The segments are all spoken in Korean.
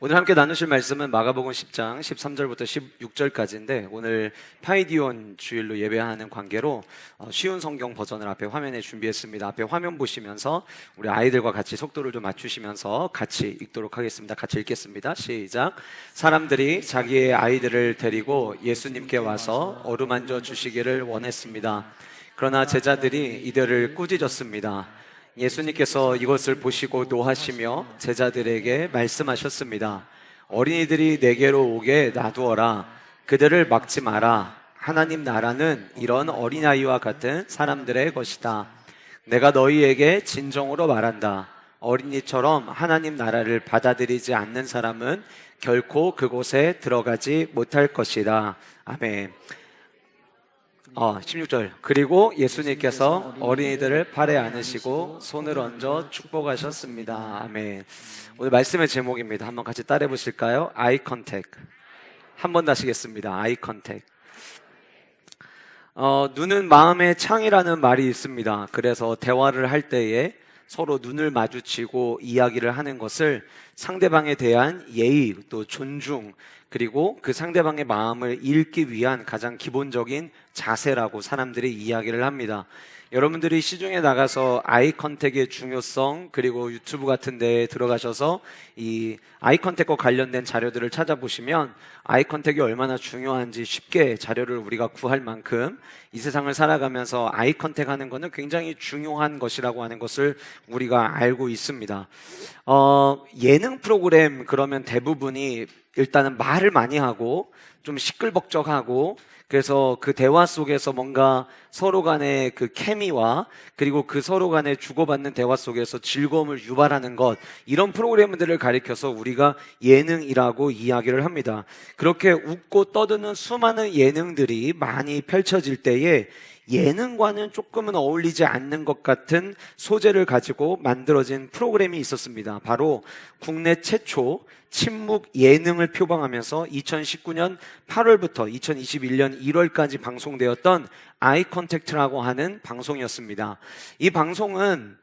오늘 함께 나누실 말씀은 마가복음 10장 13절부터 16절까지인데 오늘 파이디온 주일로 예배하는 관계로 쉬운 성경 버전을 앞에 화면에 준비했습니다. 앞에 화면 보시면서 우리 아이들과 같이 속도를 좀 맞추시면서 같이 읽도록 하겠습니다. 같이 읽겠습니다. 시작. 사람들이 자기의 아이들을 데리고 예수님께 와서 어루만져 주시기를 원했습니다. 그러나 제자들이 이들을 꾸짖었습니다. 예수님께서 이것을 보시고 노하시며 제자들에게 말씀하셨습니다. 어린이들이 내게로 오게 놔두어라. 그들을 막지 마라. 하나님 나라는 이런 어린아이와 같은 사람들의 것이다. 내가 너희에게 진정으로 말한다. 어린이처럼 하나님 나라를 받아들이지 않는 사람은 결코 그곳에 들어가지 못할 것이다. 아멘. 16절. 그리고 예수님께서 어린이들을 팔에 안으시고 손을 얹어 축복하셨습니다. 아멘. 오늘 말씀의 제목입니다. 한번 같이 따라해 보실까요? 아이 컨택. 한번 다시겠습니다. 아이 컨택. 눈은 마음의 창이라는 말이 있습니다. 그래서 대화를 할 때에 서로 눈을 마주치고 이야기를 하는 것을 상대방에 대한 예의, 또 존중, 그리고 그 상대방의 마음을 읽기 위한 가장 기본적인 자세라고 사람들이 이야기를 합니다. 여러분들이 시중에 나가서 아이 컨택의 중요성, 그리고 유튜브 같은 데에 들어가셔서 이 아이 컨택과 관련된 자료들을 찾아보시면 아이 컨택이 얼마나 중요한지 쉽게 자료를 우리가 구할 만큼 이 세상을 살아가면서 아이 컨택 하는 것은 굉장히 중요한 것이라고 하는 것을 우리가 알고 있습니다. 예능 프로그램 그러면 대부분이 일단은 말을 많이 하고 좀 시끌벅적하고, 그래서 그 대화 속에서 뭔가 서로 간의 그 케미와 그리고 그 서로 간의 주고받는 대화 속에서 즐거움을 유발하는 것, 이런 프로그램들을 가리켜서 우리가 예능이라고 이야기를 합니다. 그렇게 웃고 떠드는 수많은 예능들이 많이 펼쳐질 때에 예능과는 조금은 어울리지 않는 것 같은 소재를 가지고 만들어진 프로그램이 있었습니다. 바로 국내 최초 침묵 예능을 표방하면서 2019년 8월부터 2021년 1월까지 방송되었던 아이 컨택트라고 하는 방송이었습니다. 이 방송은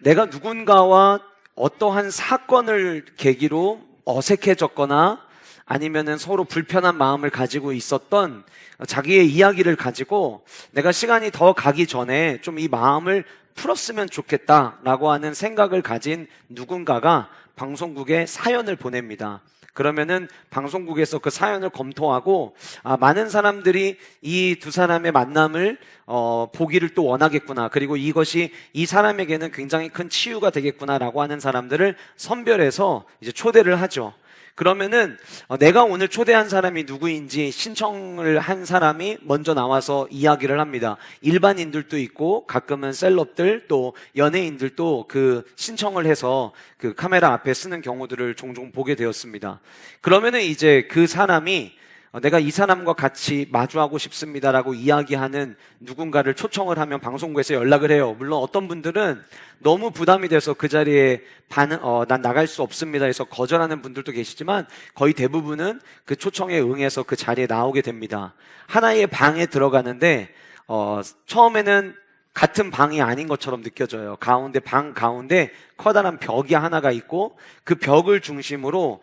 내가 누군가와 어떠한 사건을 계기로 어색해졌거나 아니면은 서로 불편한 마음을 가지고 있었던 자기의 이야기를 가지고 내가 시간이 더 가기 전에 좀 이 마음을 풀었으면 좋겠다라고 하는 생각을 가진 누군가가 방송국에 사연을 보냅니다. 그러면은 방송국에서 그 사연을 검토하고 많은 사람들이 이 두 사람의 만남을 보기를 또 원하겠구나, 그리고 이것이 이 사람에게는 굉장히 큰 치유가 되겠구나라고 하는 사람들을 선별해서 이제 초대를 하죠. 그러면은 내가 오늘 초대한 사람이 누구인지 신청을 한 사람이 먼저 나와서 이야기를 합니다. 일반인들도 있고 가끔은 셀럽들, 또 연예인들도 그 신청을 해서 그 카메라 앞에 쓰는 경우들을 종종 보게 되었습니다. 그러면은 이제 그 사람이 내가 이 사람과 같이 마주하고 싶습니다라고 이야기하는 누군가를 초청을 하면 방송국에서 연락을 해요. 물론 어떤 분들은 너무 부담이 돼서 그 자리에 난 나갈 수 없습니다 해서 거절하는 분들도 계시지만 거의 대부분은 그 초청에 응해서 그 자리에 나오게 됩니다. 하나의 방에 들어가는데 처음에는 같은 방이 아닌 것처럼 느껴져요. 방 가운데 커다란 벽이 하나가 있고 그 벽을 중심으로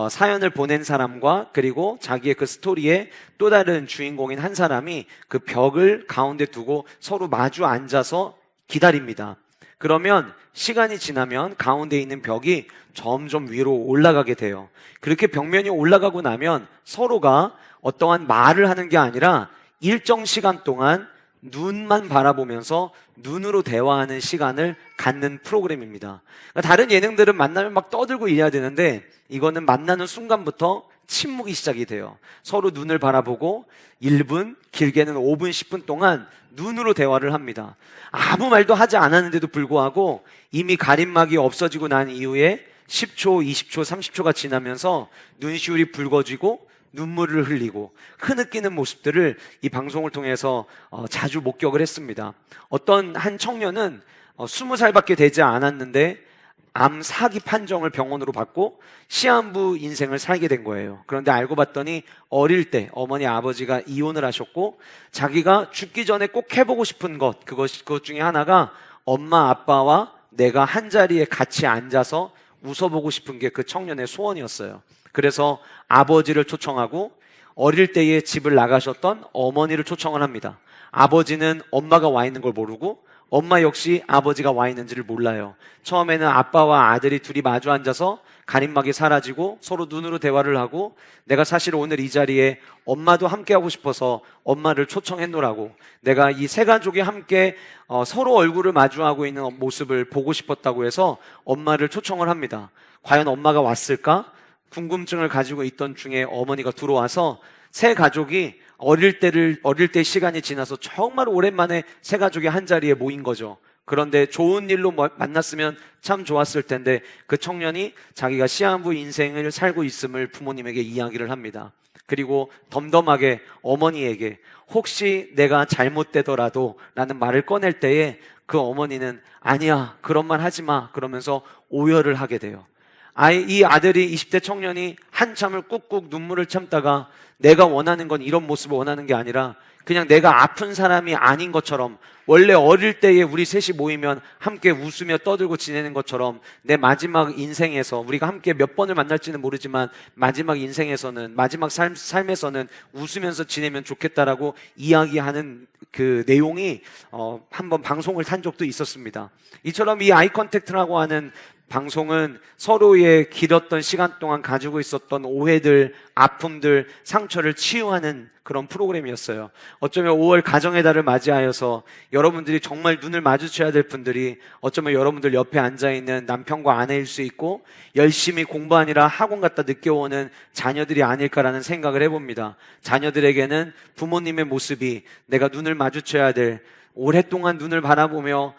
사연을 보낸 사람과 그리고 자기의 그 스토리의 또 다른 주인공인 한 사람이 그 벽을 가운데 두고 서로 마주 앉아서 기다립니다. 그러면 시간이 지나면 가운데 있는 벽이 점점 위로 올라가게 돼요. 그렇게 벽면이 올라가고 나면 서로가 어떠한 말을 하는 게 아니라 일정 시간 동안 눈만 바라보면서 눈으로 대화하는 시간을 갖는 프로그램입니다. 그러니까 다른 예능들은 만나면 막 떠들고 이래야 되는데 이거는 만나는 순간부터 침묵이 시작이 돼요. 서로 눈을 바라보고 1분, 길게는 5분, 10분 동안 눈으로 대화를 합니다. 아무 말도 하지 않았는데도 불구하고 이미 가림막이 없어지고 난 이후에 10초, 20초, 30초가 지나면서 눈시울이 붉어지고 눈물을 흘리고 흐느끼는 모습들을 이 방송을 통해서 자주 목격을 했습니다. 어떤 한 청년은 20살밖에 되지 않았는데 암 사기 판정을 병원으로 받고 시한부 인생을 살게 된 거예요. 그런데 알고 봤더니 어릴 때 어머니 아버지가 이혼을 하셨고 자기가 죽기 전에 꼭 해보고 싶은 그것 중에 하나가 엄마 아빠와 내가 한 자리에 같이 앉아서 웃어보고 싶은 게 그 청년의 소원이었어요. 그래서 아버지를 초청하고 어릴 때에 집을 나가셨던 어머니를 초청을 합니다. 아버지는 엄마가 와 있는 걸 모르고 엄마 역시 아버지가 와 있는지를 몰라요. 처음에는 아빠와 아들이 둘이 마주 앉아서 가림막이 사라지고 서로 눈으로 대화를 하고 내가 사실 오늘 이 자리에 엄마도 함께 하고 싶어서 엄마를 초청했노라고, 내가 이 세 가족이 함께 서로 얼굴을 마주하고 있는 모습을 보고 싶었다고 해서 엄마를 초청을 합니다. 과연 엄마가 왔을까? 궁금증을 가지고 있던 중에 어머니가 들어와서 세 가족이 어릴 때 시간이 지나서 정말 오랜만에 세 가족이 한 자리에 모인 거죠. 그런데 좋은 일로 만났으면 참 좋았을 텐데 그 청년이 자기가 시한부 인생을 살고 있음을 부모님에게 이야기를 합니다. 그리고 덤덤하게 어머니에게 혹시 내가 잘못되더라도 라는 말을 꺼낼 때에 그 어머니는 아니야, 그런 말 하지 마 그러면서 오열을 하게 돼요. 이 아들이 20대 청년이 한참을 꾹꾹 눈물을 참다가 내가 원하는 건 이런 모습을 원하는 게 아니라 그냥 내가 아픈 사람이 아닌 것처럼, 원래 어릴 때에 우리 셋이 모이면 함께 웃으며 떠들고 지내는 것처럼 내 마지막 인생에서 우리가 함께 몇 번을 만날지는 모르지만 마지막 인생에서는, 마지막 삶에서는 웃으면서 지내면 좋겠다라고 이야기하는 그 내용이 한번 방송을 탄 적도 있었습니다. 이처럼 이 아이 컨택트라고 하는 방송은 서로의 길었던 시간 동안 가지고 있었던 오해들, 아픔들, 상처를 치유하는 그런 프로그램이었어요. 어쩌면 5월 가정의 달을 맞이하여서 여러분들이 정말 눈을 마주쳐야 될 분들이 어쩌면 여러분들 옆에 앉아있는 남편과 아내일 수 있고 열심히 공부하느라 학원 갔다 늦게 오는 자녀들이 아닐까라는 생각을 해봅니다. 자녀들에게는 부모님의 모습이 내가 눈을 마주쳐야 될, 오랫동안 눈을 바라보며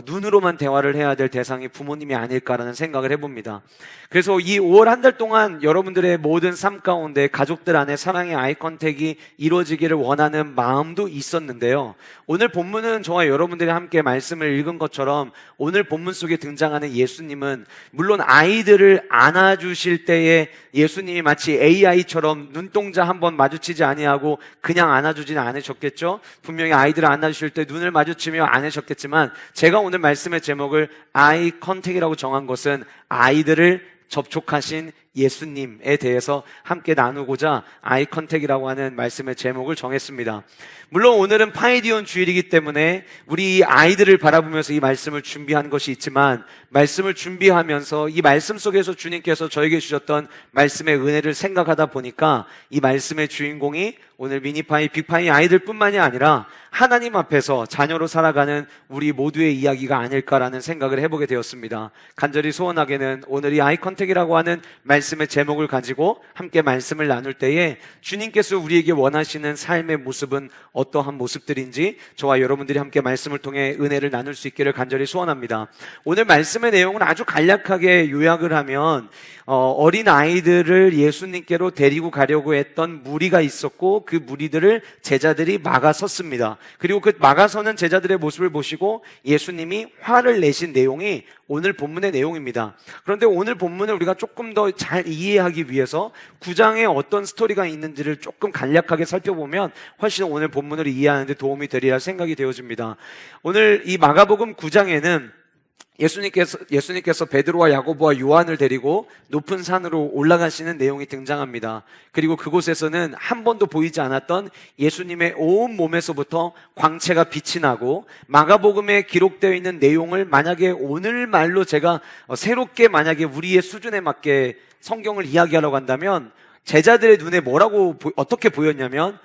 눈으로만 대화를 해야 될 대상이 부모님이 아닐까라는 생각을 해봅니다. 그래서 이 5월 한 달 동안 여러분들의 모든 삶 가운데 가족들 안에 사랑의 아이 컨택이 이루어지기를 원하는 마음도 있었는데요. 오늘 본문은 저와 여러분들이 함께 말씀을 읽은 것처럼 오늘 본문 속에 등장하는 예수님은 물론 아이들을 안아주실 때에 예수님이 마치 AI처럼 눈동자 한번 마주치지 아니하고 그냥 안아주지는 않으셨겠죠. 분명히 아이들을 안아주실 때 눈을 마주치며 안으셨겠지만 제가 오늘 말씀의 제목을 아이 컨택이라고 정한 것은 아이들을 접촉하신 예수님에 대해서 함께 나누고자 아이 컨택이라고 하는 말씀의 제목을 정했습니다. 물론 오늘은 파이디온 주일이기 때문에 우리 아이들을 바라보면서 이 말씀을 준비한 것이 있지만, 말씀을 준비하면서 이 말씀 속에서 주님께서 저에게 주셨던 말씀의 은혜를 생각하다 보니까 이 말씀의 주인공이 오늘 미니파이, 빅파이 아이들 뿐만이 아니라 하나님 앞에서 자녀로 살아가는 우리 모두의 이야기가 아닐까라는 생각을 해보게 되었습니다. 간절히 소원하게는 오늘 이 아이 컨택이라고 하는 말씀의 제목을 가지고 함께 말씀을 나눌 때에 주님께서 우리에게 원하시는 삶의 모습은 어떠한 모습들인지 저와 여러분들이 함께 말씀을 통해 은혜를 나눌 수 있기를 간절히 소원합니다. 오늘 말씀의 내용은 아주 간략하게 요약을 하면 어린 아이들을 예수님께로 데리고 가려고 했던 무리가 있었고 그 무리들을 제자들이 막아섰습니다. 그리고 그 막아서는 제자들의 모습을 보시고 예수님이 화를 내신 내용이 오늘 본문의 내용입니다. 그런데 오늘 본문을 우리가 조금 더 잘 이해하기 위해서 9장에 어떤 스토리가 있는지를 조금 간략하게 살펴보면 훨씬 오늘 본문을 이해하는 데 도움이 되리라 생각이 되어집니다. 오늘 이 마가복음 9장에는 예수님께서 베드로와 야고보와 요한을 데리고 높은 산으로 올라가시는 내용이 등장합니다. 그리고 그곳에서는 한 번도 보이지 않았던 예수님의 온 몸에서부터 광채가 빛이 나고, 마가복음에 기록되어 있는 내용을 만약에 오늘 말로 제가 새롭게 만약에 우리의 수준에 맞게 성경을 이야기하려고 한다면 제자들의 눈에 어떻게 보였냐면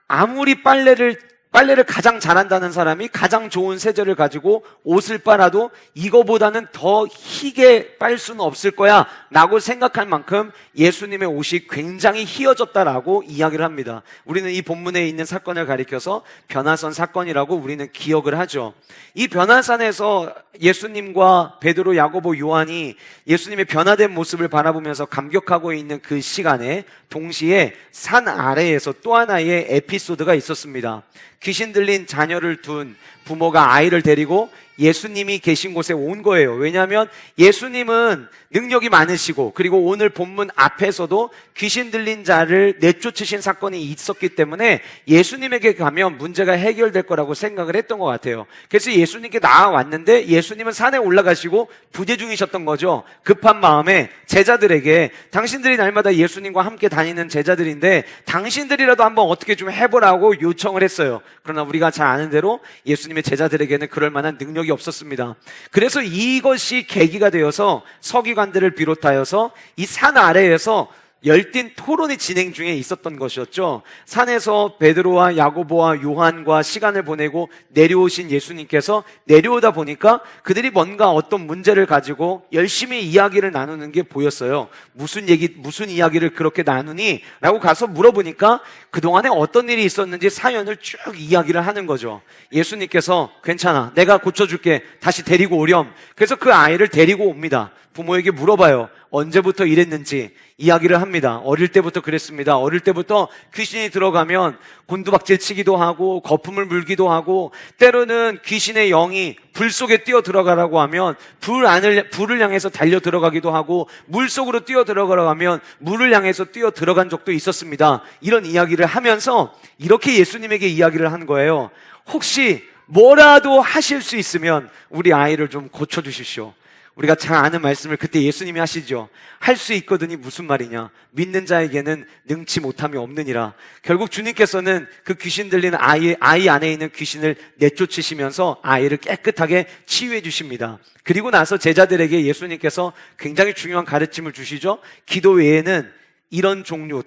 아무리 빨래를 가장 잘한다는 사람이 가장 좋은 세제를 가지고 옷을 빨아도 이거보다는 더 희게 빨 수는 없을 거야 라고 생각할 만큼 예수님의 옷이 굉장히 희어졌다라고 이야기를 합니다. 우리는 이 본문에 있는 사건을 가리켜서 변화산 사건이라고 우리는 기억을 하죠. 이 변화산에서 예수님과 베드로, 야고보, 요한이 예수님의 변화된 모습을 바라보면서 감격하고 있는 그 시간에 동시에 산 아래에서 또 하나의 에피소드가 있었습니다. 귀신 들린 자녀를 둔 부모가 아이를 데리고 예수님이 계신 곳에 온 거예요. 왜냐하면 예수님은 능력이 많으시고, 그리고 오늘 본문 앞에서도 귀신 들린 자를 내쫓으신 사건이 있었기 때문에 예수님에게 가면 문제가 해결될 거라고 생각을 했던 것 같아요. 그래서 예수님께 나와왔는데 예수님은 산에 올라가시고 부재 중이셨던 거죠. 급한 마음에 제자들에게, 당신들이 날마다 예수님과 함께 다니는 제자들인데 당신들이라도 한번 어떻게 좀 해보라고 요청을 했어요. 그러나 우리가 잘 아는 대로 예수님의 제자들에게는 그럴 만한 능력이 없었습니다. 그래서 이것이 계기가 되어서 서기관들을 비롯하여서 이 산 아래에서 열띤 토론이 진행 중에 있었던 것이었죠. 산에서 베드로와 야고보와 요한과 시간을 보내고 내려오신 예수님께서 내려오다 보니까 그들이 뭔가 어떤 문제를 가지고 열심히 이야기를 나누는 게 보였어요. 무슨 이야기를 그렇게 나누니? 라고 가서 물어보니까 그동안에 어떤 일이 있었는지 사연을 쭉 이야기를 하는 거죠. 예수님께서 괜찮아, 내가 고쳐줄게, 다시 데리고 오렴. 그래서 그 아이를 데리고 옵니다. 부모에게 물어봐요. 언제부터 이랬는지 이야기를 합니다. 어릴 때부터 그랬습니다. 어릴 때부터 귀신이 들어가면 곤두박질 치기도 하고 거품을 물기도 하고, 때로는 귀신의 영이 불 속에 뛰어 들어가라고 하면 불을 향해서 달려 들어가기도 하고, 물 속으로 뛰어 들어가라고 하면 물을 향해서 뛰어 들어간 적도 있었습니다. 이런 이야기를 하면서 이렇게 예수님에게 이야기를 한 거예요. 혹시 뭐라도 하실 수 있으면 우리 아이를 좀 고쳐주십시오. 우리가 잘 아는 말씀을 그때 예수님이 하시죠. 할 수 있거든이 무슨 말이냐? 믿는 자에게는 능치 못함이 없느니라. 결국 주님께서는 그 귀신 들린 아이 안에 있는 귀신을 내쫓으시면서 아이를 깨끗하게 치유해 주십니다. 그리고 나서 제자들에게 예수님께서 굉장히 중요한 가르침을 주시죠. 기도 외에는 이런 종류,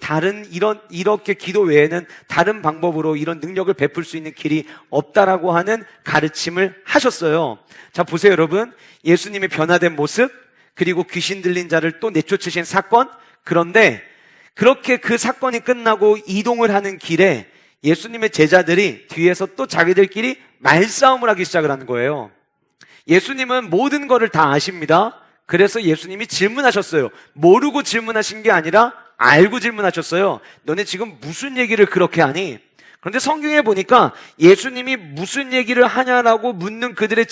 이렇게 기도 외에는 다른 방법으로 이런 능력을 베풀 수 있는 길이 없다라고 하는 가르침을 하셨어요. 자, 보세요, 여러분. 예수님의 변화된 모습, 그리고 귀신 들린 자를 또 내쫓으신 사건. 그런데 그렇게 그 사건이 끝나고 이동을 하는 길에 예수님의 제자들이 뒤에서 또 자기들끼리 말싸움을 하기 시작을 하는 거예요. 예수님은 모든 것을 다 아십니다. 그래서 예수님이 질문하셨어요. 모르고 질문하신 게 아니라 알고 질문하셨어요. 너네 지금 무슨 얘기를 그렇게 하니? 그런데 성경에 보니까 예수님이 무슨 얘기를 하냐라고 묻는 그들의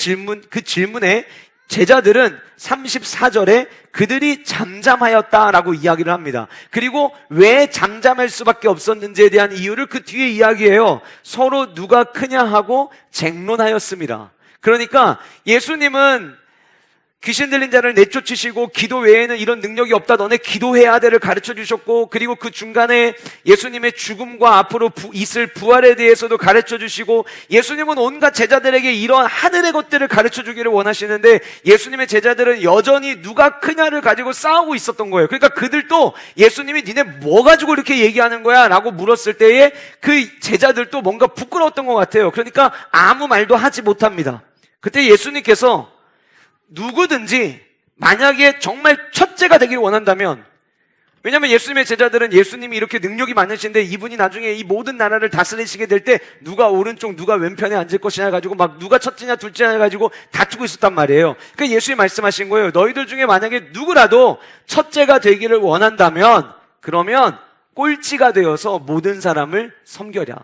그 질문에 제자들은 34절에 그들이 잠잠하였다라고 이야기를 합니다. 그리고 왜 잠잠할 수밖에 없었는지에 대한 이유를 그 뒤에 이야기해요. 서로 누가 크냐 하고 쟁론하였습니다. 그러니까 예수님은 귀신 들린 자를 내쫓으시고 기도 외에는 이런 능력이 없다, 너네 기도해야 돼를 가르쳐 주셨고, 그리고 그 중간에 예수님의 죽음과 앞으로 있을 부활에 대해서도 가르쳐 주시고, 예수님은 온갖 제자들에게 이런 하늘의 것들을 가르쳐 주기를 원하시는데 예수님의 제자들은 여전히 누가 크냐를 가지고 싸우고 있었던 거예요. 그러니까 그들도 예수님이 니네 뭐 가지고 이렇게 얘기하는 거야? 라고 물었을 때에 그 제자들도 뭔가 부끄러웠던 것 같아요. 그러니까 아무 말도 하지 못합니다. 그때 예수님께서 누구든지 만약에 정말 첫째가 되기를 원한다면, 왜냐하면 예수님의 제자들은 예수님이 이렇게 능력이 많으신데 이분이 나중에 이 모든 나라를 다스리시게 될 때 누가 오른쪽 누가 왼편에 앉을 것이냐 가지고 막 누가 첫째냐 둘째냐 가지고 다투고 있었단 말이에요. 그러니까 예수님이 말씀하신 거예요. 너희들 중에 만약에 누구라도 첫째가 되기를 원한다면 그러면 꼴찌가 되어서 모든 사람을 섬겨라.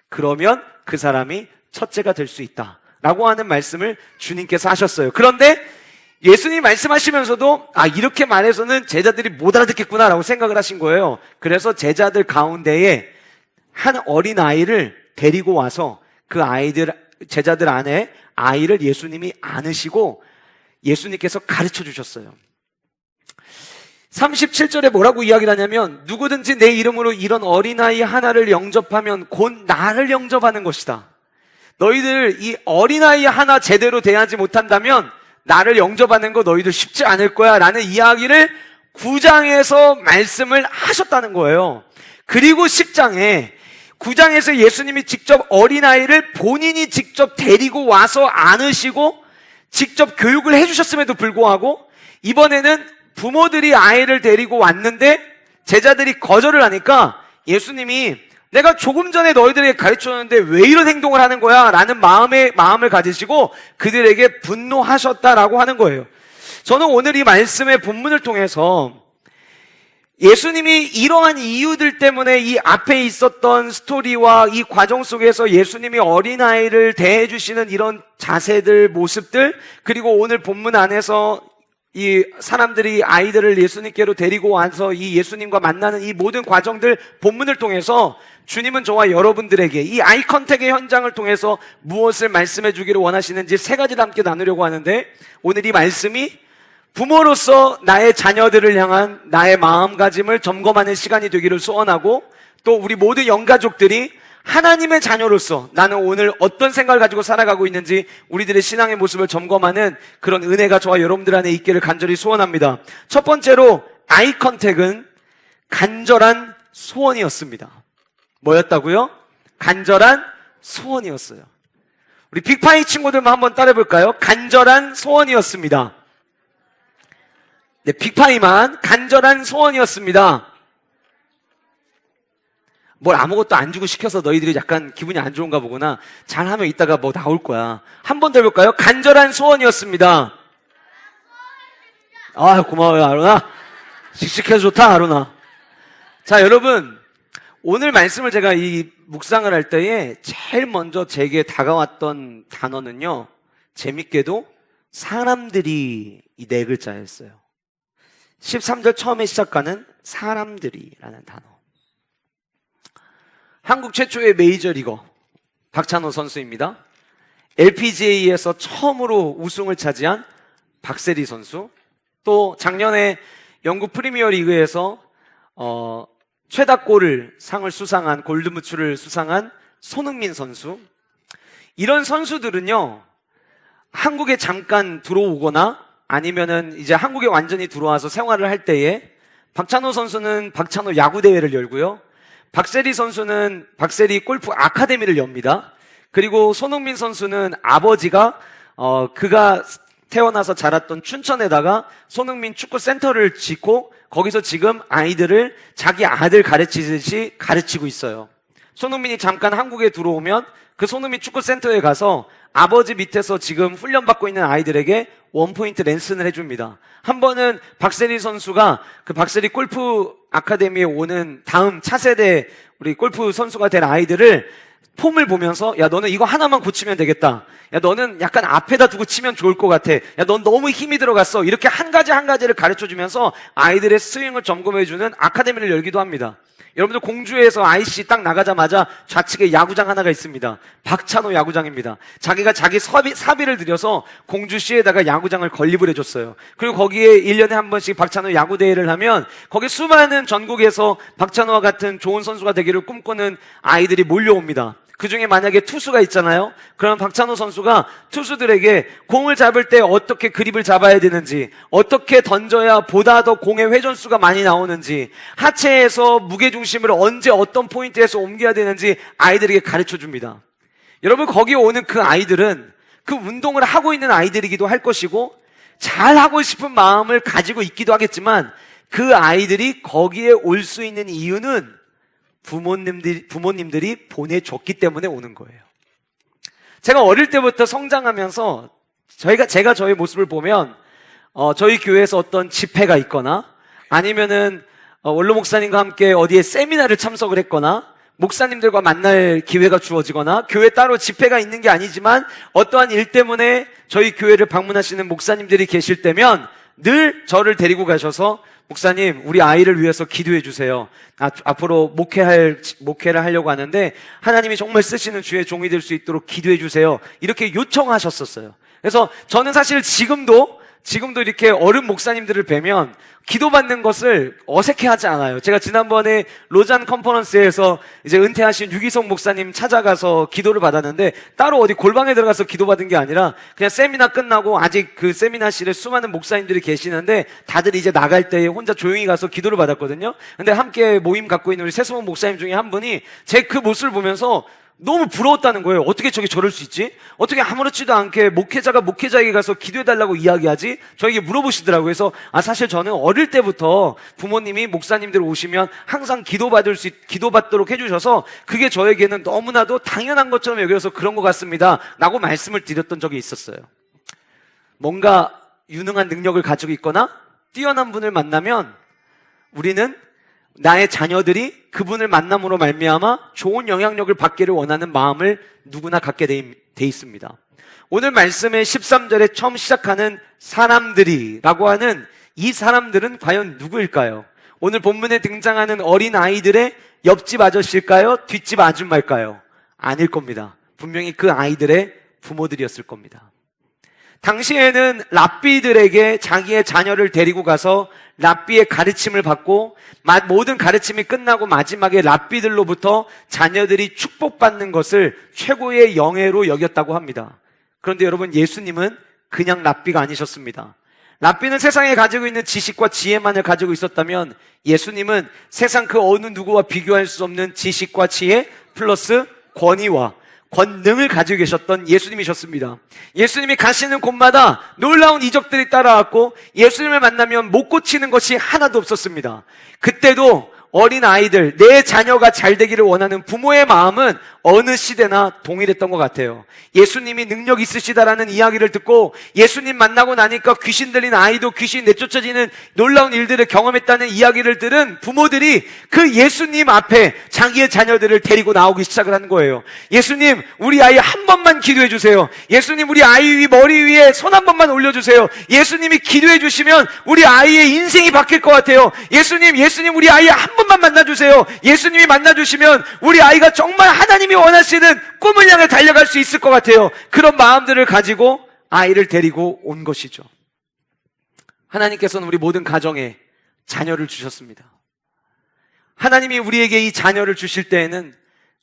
그러면 그 사람이 첫째가 될 수 있다 라고 하는 말씀을 주님께서 하셨어요. 그런데 예수님이 말씀하시면서도 이렇게 말해서는 제자들이 못 알아듣겠구나 라고 생각을 하신 거예요. 그래서 제자들 가운데에 한 어린아이를 데리고 와서 그 제자들 안에 아이를 예수님이 안으시고 예수님께서 가르쳐 주셨어요. 37절에 뭐라고 이야기를 하냐면, 누구든지 내 이름으로 이런 어린아이 하나를 영접하면 곧 나를 영접하는 것이다. 너희들 이 어린아이 하나 제대로 대하지 못한다면 나를 영접하는 거 너희들 쉽지 않을 거야 라는 이야기를 9장에서 말씀을 하셨다는 거예요. 그리고 10장에 9장에서 예수님이 직접 어린아이를 본인이 직접 데리고 와서 안으시고 직접 교육을 해주셨음에도 불구하고 이번에는 부모들이 아이를 데리고 왔는데 제자들이 거절을 하니까 예수님이 내가 조금 전에 너희들에게 가르쳐줬는데 왜 이런 행동을 하는 거야? 라는 마음을 가지시고 그들에게 분노하셨다라고 하는 거예요. 저는 오늘 이 말씀의 본문을 통해서 예수님이 이러한 이유들 때문에 이 앞에 있었던 스토리와 이 과정 속에서 예수님이 어린아이를 대해주시는 이런 자세들, 모습들, 그리고 오늘 본문 안에서 이 사람들이 아이들을 예수님께로 데리고 와서 이 예수님과 만나는 이 모든 과정들, 본문을 통해서 주님은 저와 여러분들에게 이 아이 컨택의 현장을 통해서 무엇을 말씀해 주기를 원하시는지 세 가지를 함께 나누려고 하는데, 오늘 이 말씀이 부모로서 나의 자녀들을 향한 나의 마음가짐을 점검하는 시간이 되기를 소원하고, 또 우리 모든 영가족들이 하나님의 자녀로서 나는 오늘 어떤 생각을 가지고 살아가고 있는지 우리들의 신앙의 모습을 점검하는 그런 은혜가 저와 여러분들 안에 있기를 간절히 소원합니다. 첫 번째로 아이 컨택은 간절한 소원이었습니다. 뭐였다고요? 간절한 소원이었어요. 우리 빅파이 친구들만 한번 따라해 볼까요? 간절한 소원이었습니다. 네, 빅파이만 간절한 소원이었습니다. 뭘 아무것도 안 주고 시켜서 너희들이 약간 기분이 안 좋은가 보구나. 잘하면 이따가 뭐 나올 거야. 한 번 더 해볼까요? 간절한 소원이었습니다. 아, 고마워요, 아루나. 씩씩해서 좋다, 아루나. 자, 여러분, 오늘 말씀을 제가 이 묵상을 할 때에 제일 먼저 제게 다가왔던 단어는요, 재밌게도 사람들이 이 네 글자였어요. 13절 처음에 시작하는 사람들이라는 단어. 한국 최초의 메이저리거 박찬호 선수입니다. LPGA에서 처음으로 우승을 차지한 박세리 선수, 또 작년에 영국 프리미어리그에서 최다골을 상을 수상한 골드무츠를 수상한 손흥민 선수. 이런 선수들은요, 한국에 잠깐 들어오거나 아니면은 이제 한국에 완전히 들어와서 생활을 할 때에 박찬호 선수는 박찬호 야구대회를 열고요, 박세리 선수는 박세리 골프 아카데미를 엽니다. 그리고 손흥민 선수는 아버지가 그가 태어나서 자랐던 춘천에다가 손흥민 축구 센터를 짓고 거기서 지금 아이들을 자기 아들 가르치듯이 가르치고 있어요. 손흥민이 잠깐 한국에 들어오면 그 손흥민 축구 센터에 가서 아버지 밑에서 지금 훈련받고 있는 아이들에게 원포인트 랜슨을 해줍니다. 한 번은 박세리 선수가 그 박세리 골프 아카데미에 오는 다음 차세대 우리 골프 선수가 될 아이들을 폼을 보면서, 야, 너는 이거 하나만 고치면 되겠다. 야, 너는 약간 앞에다 두고 치면 좋을 것 같아. 야, 넌 너무 힘이 들어갔어. 이렇게 한 가지 한 가지를 가르쳐 주면서 아이들의 스윙을 점검해 주는 아카데미를 열기도 합니다. 여러분들 공주에서 IC 딱 나가자마자 좌측에 야구장 하나가 있습니다. 박찬호 야구장입니다. 자기가 자기 사비를 들여서 공주시에다가 야구장을 건립을 해줬어요. 그리고 거기에 1년에 한 번씩 박찬호 야구대회를 하면 거기 수많은 전국에서 박찬호와 같은 좋은 선수가 되기를 꿈꾸는 아이들이 몰려옵니다. 그 중에 만약에 투수가 있잖아요. 그럼 박찬호 선수가 투수들에게 공을 잡을 때 어떻게 그립을 잡아야 되는지, 어떻게 던져야 보다 더 공의 회전수가 많이 나오는지, 하체에서 무게중심을 언제 어떤 포인트에서 옮겨야 되는지 아이들에게 가르쳐 줍니다. 여러분, 거기 오는 그 아이들은 그 운동을 하고 있는 아이들이기도 할 것이고 잘하고 싶은 마음을 가지고 있기도 하겠지만, 그 아이들이 거기에 올 수 있는 이유는 부모님들이 보내줬기 때문에 오는 거예요. 제가 어릴 때부터 성장하면서 제가 저의 모습을 보면 저희 교회에서 어떤 집회가 있거나 아니면은 원로 목사님과 함께 어디에 세미나를 참석을 했거나 목사님들과 만날 기회가 주어지거나 교회 따로 집회가 있는 게 아니지만 어떠한 일 때문에 저희 교회를 방문하시는 목사님들이 계실 때면 늘 저를 데리고 가셔서, 목사님, 우리 아이를 위해서 기도해 주세요. 앞으로 목회를 하려고 하는데 하나님이 정말 쓰시는 주의 종이 될 수 있도록 기도해 주세요. 이렇게 요청하셨었어요. 그래서 저는 사실 지금도 이렇게 어른 목사님들을 뵈면 기도받는 것을 어색해하지 않아요. 제가 지난번에 로잔 컨퍼런스에서 이제 은퇴하신 유기성 목사님 찾아가서 기도를 받았는데 따로 어디 골방에 들어가서 기도받은 게 아니라 그냥 세미나 끝나고 아직 그 세미나실에 수많은 목사님들이 계시는데 다들 이제 나갈 때 혼자 조용히 가서 기도를 받았거든요. 근데 함께 모임 갖고 있는 우리 세수문 목사님 중에 한 분이 제 그 모습을 보면서 너무 부러웠다는 거예요. 어떻게 저게 저럴 수 있지? 어떻게 아무렇지도 않게 목회자가 목회자에게 가서 기도해달라고 이야기하지? 저에게 물어보시더라고요. 그래서 사실 저는 어릴 때부터 부모님이 목사님들 오시면 항상 기도받도록 해주셔서 그게 저에게는 너무나도 당연한 것처럼 여겨서 그런 것 같습니다 라고 말씀을 드렸던 적이 있었어요. 뭔가 유능한 능력을 가지고 있거나 뛰어난 분을 만나면 우리는 나의 자녀들이 그분을 만남으로 말미암아 좋은 영향력을 받기를 원하는 마음을 누구나 갖게 돼 있습니다. 오늘 말씀의 13절에 처음 시작하는 사람들이라고 하는 이 사람들은 과연 누구일까요? 오늘 본문에 등장하는 어린 아이들의 옆집 아저씨일까요? 뒷집 아줌마일까요? 아닐 겁니다. 분명히 그 아이들의 부모들이었을 겁니다. 당시에는 랍비들에게 자기의 자녀를 데리고 가서 랍비의 가르침을 받고 모든 가르침이 끝나고 마지막에 랍비들로부터 자녀들이 축복받는 것을 최고의 영예로 여겼다고 합니다. 그런데 여러분, 예수님은 그냥 랍비가 아니셨습니다. 랍비는 세상에 가지고 있는 지식과 지혜만을 가지고 있었다면 예수님은 세상 그 어느 누구와 비교할 수 없는 지식과 지혜 플러스 권위와 권능을 가지고 계셨던 예수님이셨습니다. 예수님이 가시는 곳마다 놀라운 이적들이 따라왔고 예수님을 만나면 못 고치는 것이 하나도 없었습니다. 그때도 어린 아이들, 내 자녀가 잘 되기를 원하는 부모의 마음은 어느 시대나 동일했던 것 같아요. 예수님이 능력 있으시다라는 이야기를 듣고 예수님 만나고 나니까 귀신 들린 아이도 귀신 내쫓아지는 놀라운 일들을 경험했다는 이야기를 들은 부모들이 그 예수님 앞에 자기의 자녀들을 데리고 나오기 시작을 한 거예요. 예수님, 우리 아이 한 번만 기도해 주세요. 예수님, 우리 아이 위 머리 위에 손 한 번만 올려주세요. 예수님이 기도해 주시면 우리 아이의 인생이 바뀔 것 같아요. 예수님, 우리 아이 한 번만 만나주세요. 예수님이 만나주시면 우리 아이가 정말 하나님이 원하시는 꿈을 향해 달려갈 수 있을 것 같아요. 그런 마음들을 가지고 아이를 데리고 온 것이죠. 하나님께서는 우리 모든 가정에 자녀를 주셨습니다. 하나님이 우리에게 이 자녀를 주실 때에는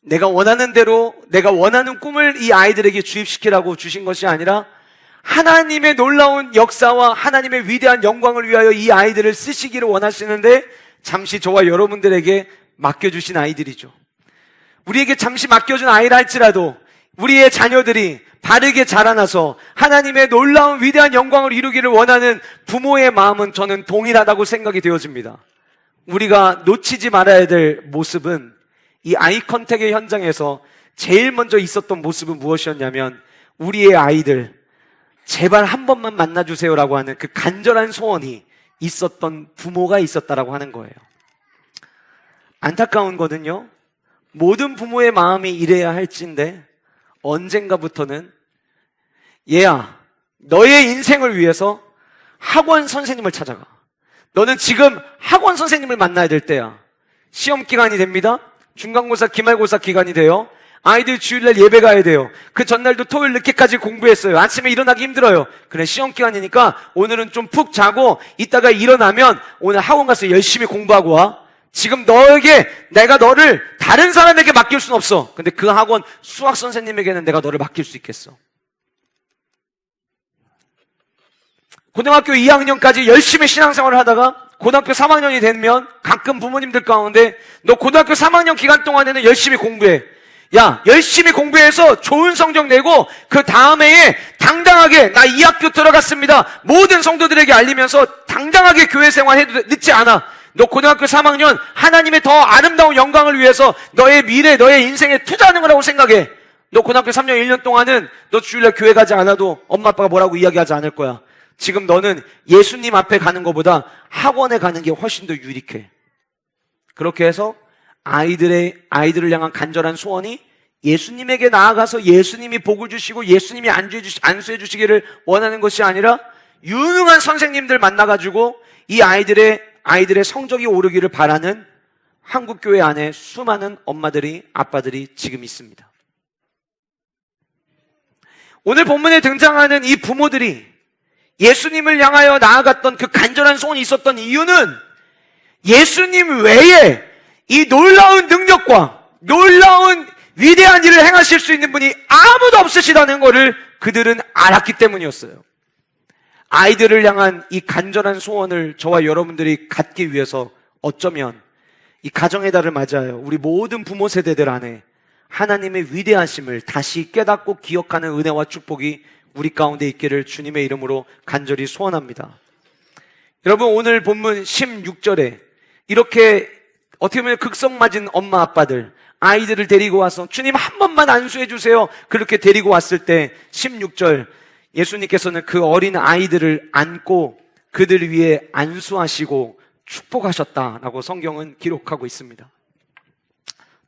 내가 원하는 대로 내가 원하는 꿈을 이 아이들에게 주입시키라고 주신 것이 아니라 하나님의 놀라운 역사와 하나님의 위대한 영광을 위하여 이 아이들을 쓰시기를 원하시는데 잠시 저와 여러분들에게 맡겨주신 아이들이죠. 우리에게 잠시 맡겨준 아이라 할지라도 우리의 자녀들이 바르게 자라나서 하나님의 놀라운 위대한 영광을 이루기를 원하는 부모의 마음은 저는 동일하다고 생각이 되어집니다. 우리가 놓치지 말아야 될 모습은 이 아이 컨택의 현장에서 제일 먼저 있었던 모습은 무엇이었냐면 우리의 아이들 제발 한 번만 만나주세요라고 하는 그 간절한 소원이 있었던 부모가 있었다라고 하는 거예요. 안타까운 거는요, 모든 부모의 마음이 이래야 할진데 언젠가부터는 얘야, 너의 인생을 위해서 학원 선생님을 찾아가. 너는 지금 학원 선생님을 만나야 될 때야. 시험 기간이 됩니다. 중간고사, 기말고사 기간이 돼요. 아이들 주일날 예배 가야 돼요. 그 전날도 토요일 늦게까지 공부했어요. 아침에 일어나기 힘들어요. 그래, 시험 기간이니까 오늘은 좀 푹 자고 이따가 일어나면 오늘 학원 가서 열심히 공부하고 와. 지금 너에게 내가 너를 다른 사람에게 맡길 순 없어. 근데 그 학원 수학 선생님에게는 내가 너를 맡길 수 있겠어. 고등학교 2학년까지 열심히 신앙생활을 하다가 고등학교 3학년이 되면 가끔 부모님들 가운데 너 고등학교 3학년 기간 동안에는 열심히 공부해. 야, 열심히 공부해서 좋은 성적 내고 그 다음 해에 당당하게 나 이 학교 들어갔습니다. 모든 성도들에게 알리면서 당당하게 교회 생활해도 늦지 않아. 너 고등학교 3학년 하나님의 더 아름다운 영광을 위해서 너의 미래, 너의 인생에 투자하는 거라고 생각해. 너 고등학교 3년 1년 동안은 너 주일날 교회 가지 않아도 엄마 아빠가 뭐라고 이야기하지 않을 거야. 지금 너는 예수님 앞에 가는 것보다 학원에 가는 게 훨씬 더 유익해. 그렇게 해서 아이들을 향한 간절한 소원이 예수님에게 나아가서 예수님이 복을 주시고 예수님이 안수해 주시기를 원하는 것이 아니라 유능한 선생님들 만나가지고 이 아이들의 성적이 오르기를 바라는 한국교회 안에 수많은 엄마들이, 아빠들이 지금 있습니다. 오늘 본문에 등장하는 이 부모들이 예수님을 향하여 나아갔던 그 간절한 소원이 있었던 이유는 예수님 외에 이 놀라운 능력과 놀라운 위대한 일을 행하실 수 있는 분이 아무도 없으시다는 것을 그들은 알았기 때문이었어요. 아이들을 향한 이 간절한 소원을 저와 여러분들이 갖기 위해서 어쩌면 이 가정의 달을 맞아요. 우리 모든 부모 세대들 안에 하나님의 위대하심을 다시 깨닫고 기억하는 은혜와 축복이 우리 가운데 있기를 주님의 이름으로 간절히 소원합니다. 여러분, 오늘 본문 16절에 이렇게 어떻게 보면 극성맞은 엄마 아빠들, 아이들을 데리고 와서 주님 한 번만 안수해 주세요. 그렇게 데리고 왔을 때 16절 예수님께서는 그 어린 아이들을 안고 그들 위해 안수하시고 축복하셨다라고 성경은 기록하고 있습니다.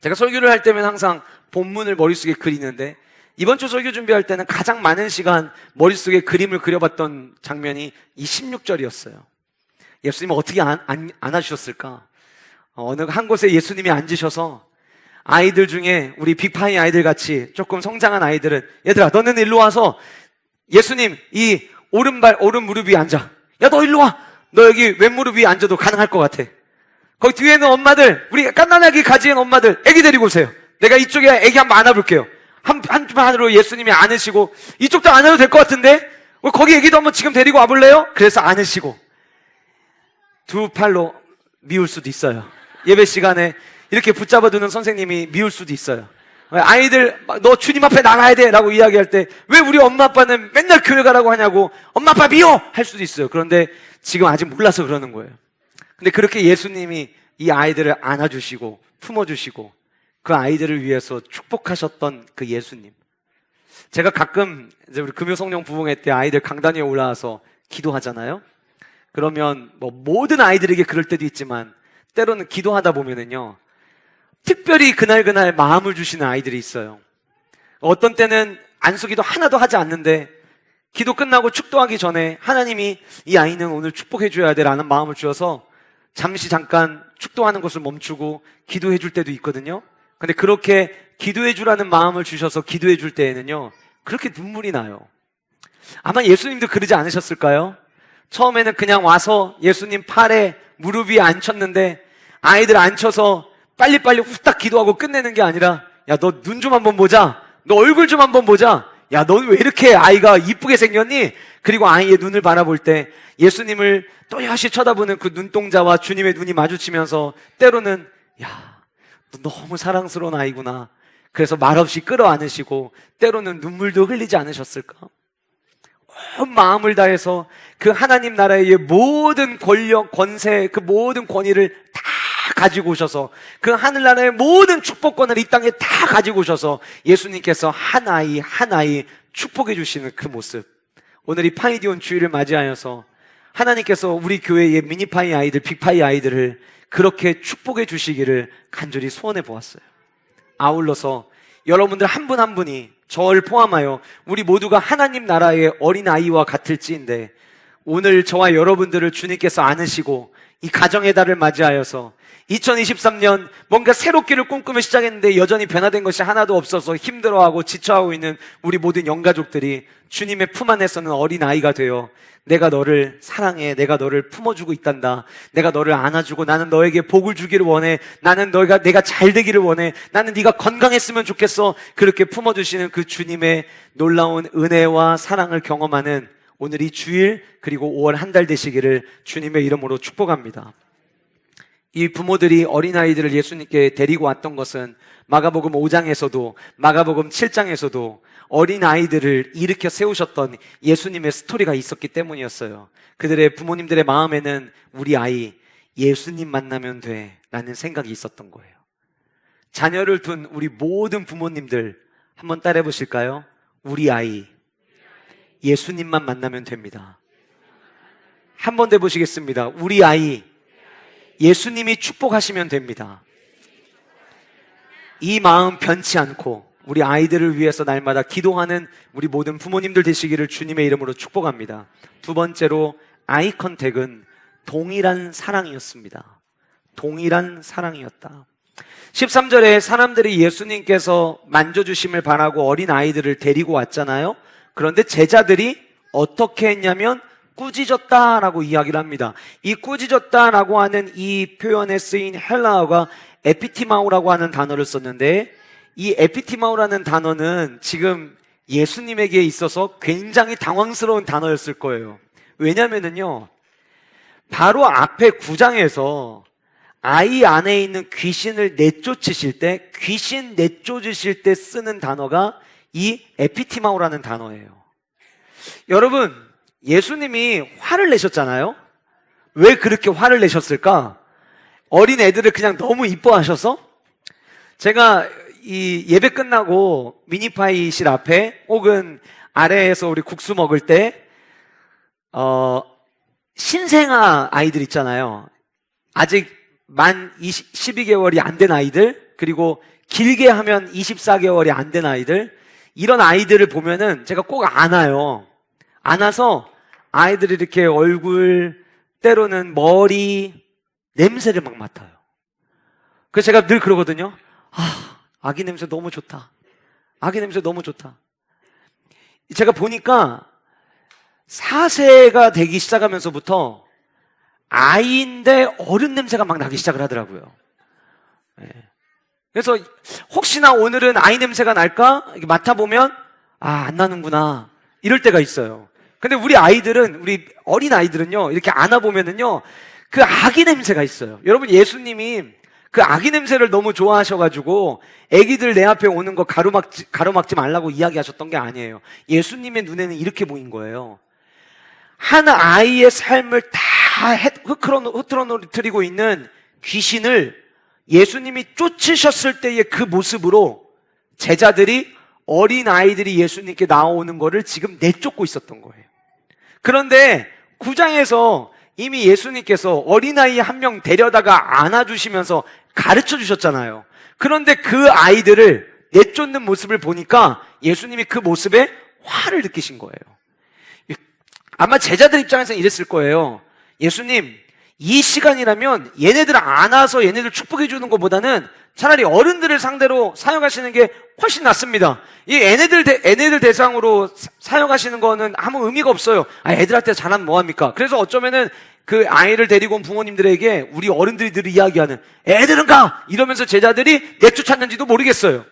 제가 설교를 할 때면 항상 본문을 머릿속에 그리는데 이번 주 설교 준비할 때는 가장 많은 시간 머릿속에 그림을 그려봤던 장면이 이 16절이었어요. 예수님은 어떻게 안아주셨을까? 어느 한 곳에 예수님이 앉으셔서 아이들 중에 우리 빅파이 아이들 같이 조금 성장한 아이들은 얘들아 너는 일로 와서 예수님 이 오른 무릎 위에 앉아. 야 너 일로 와. 너 여기 왼 무릎 위에 앉아도 가능할 것 같아. 거기 뒤에 있는 엄마들, 우리 깐난하게 가지은 엄마들 애기 데리고 오세요. 내가 이쪽에 애기 한번 안아볼게요. 한쪽으로 예수님이 안으시고 이쪽도 안아도 될 것 같은데 거기 애기도 한번 지금 데리고 와볼래요? 그래서 안으시고 두 팔로 미울 수도 있어요. 예배 시간에 이렇게 붙잡아두는 선생님이 미울 수도 있어요. 아이들 너 주님 앞에 나가야 돼 라고 이야기할 때 왜 우리 엄마 아빠는 맨날 교회 가라고 하냐고 엄마 아빠 미워 할 수도 있어요. 그런데 지금 아직 몰라서 그러는 거예요. 근데 그렇게 예수님이 이 아이들을 안아주시고 품어주시고 그 아이들을 위해서 축복하셨던 그 예수님. 제가 가끔 이제 우리 금요성령 부흥회 때 아이들 강단 위에 올라와서 기도하잖아요. 그러면 뭐 모든 아이들에게 그럴 때도 있지만 때로는 기도하다 보면은요 특별히 그날 마음을 주시는 아이들이 있어요. 어떤 때는 안수기도 하나도 하지 않는데 기도 끝나고 축도하기 전에 하나님이 이 아이는 오늘 축복해 줘야 돼라는 마음을 주셔서 잠깐 축도하는 것을 멈추고 기도해 줄 때도 있거든요. 근데 그렇게 기도해 주라는 마음을 주셔서 기도해 줄 때에는요 그렇게 눈물이 나요. 아마 예수님도 그러지 않으셨을까요? 처음에는 그냥 와서 예수님 팔에 무릎 위에 앉혔는데 아이들 앉혀서 빨리빨리 후딱 기도하고 끝내는 게 아니라 야 너 눈 좀 한번 보자. 너 얼굴 좀 한번 보자. 야 넌 왜 이렇게 아이가 이쁘게 생겼니? 그리고 아이의 눈을 바라볼 때 예수님을 또렷이 쳐다보는 그 눈동자와 주님의 눈이 마주치면서 때로는 야 너 너무 사랑스러운 아이구나. 그래서 말없이 끌어안으시고 때로는 눈물도 흘리지 않으셨을까? 온 마음을 다해서 그 하나님 나라의 모든 권력, 권세, 그 모든 권위를 다 가지고 오셔서 그 하늘나라의 모든 축복권을 이 땅에 다 가지고 오셔서 예수님께서 한 아이 축복해 주시는 그 모습. 오늘 이 파이디온 주일을 맞이하여서 하나님께서 우리 교회의 미니파이 아이들, 빅파이 아이들을 그렇게 축복해 주시기를 간절히 소원해 보았어요. 아울러서 여러분들 한 분 한 분이 저를 포함하여 우리 모두가 하나님 나라의 어린아이와 같을지인데 오늘 저와 여러분들을 주님께서 안으시고 이 가정의 달을 맞이하여서 2023년 뭔가 새롭기를 꿈꾸며 시작했는데 여전히 변화된 것이 하나도 없어서 힘들어하고 지쳐하고 있는 우리 모든 영가족들이 주님의 품 안에서는 어린아이가 되어 내가 너를 사랑해, 내가 너를 품어주고 있단다, 내가 너를 안아주고 나는 너에게 복을 주기를 원해, 나는 내가 잘 되기를 원해, 나는 네가 건강했으면 좋겠어, 그렇게 품어주시는 그 주님의 놀라운 은혜와 사랑을 경험하는 오늘 이 주일 그리고 5월 한 달 되시기를 주님의 이름으로 축복합니다. 이 부모들이 어린아이들을 예수님께 데리고 왔던 것은 마가복음 5장에서도 마가복음 7장에서도 어린아이들을 일으켜 세우셨던 예수님의 스토리가 있었기 때문이었어요. 그들의 부모님들의 마음에는 우리 아이 예수님 만나면 돼 라는 생각이 있었던 거예요. 자녀를 둔 우리 모든 부모님들 한번 따라해 보실까요? 우리 아이 예수님만 만나면 됩니다. 한 번 더 보시겠습니다. 우리 아이 예수님이 축복하시면 됩니다. 이 마음 변치 않고 우리 아이들을 위해서 날마다 기도하는 우리 모든 부모님들 되시기를 주님의 이름으로 축복합니다. 두 번째로 아이 컨택은 동일한 사랑이었습니다. 동일한 사랑이었다. 13절에 사람들이 예수님께서 만져주심을 바라고 어린 아이들을 데리고 왔잖아요. 그런데 제자들이 어떻게 했냐면 꾸짖었다라고 이야기를 합니다. 이 꾸짖었다라고 하는 이 표현에 쓰인 헬라어가 에피티마우라고 하는 단어를 썼는데 이 에피티마우라는 단어는 지금 예수님에게 있어서 굉장히 당황스러운 단어였을 거예요. 왜냐면은요, 바로 앞에 9장에서 아이 안에 있는 귀신을 내쫓으실 때, 귀신 내쫓으실 때 쓰는 단어가 이 에피티마우라는 단어예요. 여러분, 예수님이 화를 내셨잖아요? 왜 그렇게 화를 내셨을까? 어린 애들을 그냥 너무 이뻐하셔서? 제가 이 예배 끝나고 미니파이실 앞에 혹은 아래에서 우리 국수 먹을 때 신생아 아이들 있잖아요. 아직 만 12개월이 안 된 아이들, 그리고 길게 하면 24개월이 안 된 아이들, 이런 아이들을 보면은 제가 꼭 안아요. 안아서 아이들이 이렇게 얼굴, 때로는 머리, 냄새를 막 맡아요. 그래서 제가 늘 그러거든요. 아기 냄새 너무 좋다. 아기 냄새 너무 좋다. 제가 보니까 4세가 되기 시작하면서부터 아이인데 어른 냄새가 막 나기 시작을 하더라고요. 그래서 혹시나 오늘은 아이 냄새가 날까? 이렇게 맡아보면 안 나는구나 이럴 때가 있어요. 근데 우리 아이들은, 우리 어린 아이들은요, 이렇게 안아보면은요, 그 아기 냄새가 있어요. 여러분, 예수님이 그 아기 냄새를 너무 좋아하셔가지고 애기들 내 앞에 오는 거 가로막지 말라고 이야기하셨던 게 아니에요. 예수님의 눈에는 이렇게 보인 거예요. 한 아이의 삶을 다 흐트러뜨리고 있는 귀신을 예수님이 쫓으셨을 때의 그 모습으로 제자들이, 어린 아이들이 예수님께 나오는 거를 지금 내쫓고 있었던 거예요. 그런데 9장에서 이미 예수님께서 어린아이 한 명 데려다가 안아주시면서 가르쳐 주셨잖아요. 그런데 그 아이들을 내쫓는 모습을 보니까 예수님이 그 모습에 화를 느끼신 거예요. 아마 제자들 입장에서는 이랬을 거예요. 예수님, 이 시간이라면 얘네들 안아서 얘네들 축복해 주는 것보다는 차라리 어른들을 상대로 사역하시는 게 훨씬 낫습니다. 이 애네들 대상으로 사역하시는 거는 아무 의미가 없어요. 애들한테 잘하면 뭐합니까? 그래서 어쩌면은 그 아이를 데리고 온 부모님들에게 우리 어른들이 늘 이야기하는 애들은 가! 이러면서 제자들이 내쫓았는지도 모르겠어요.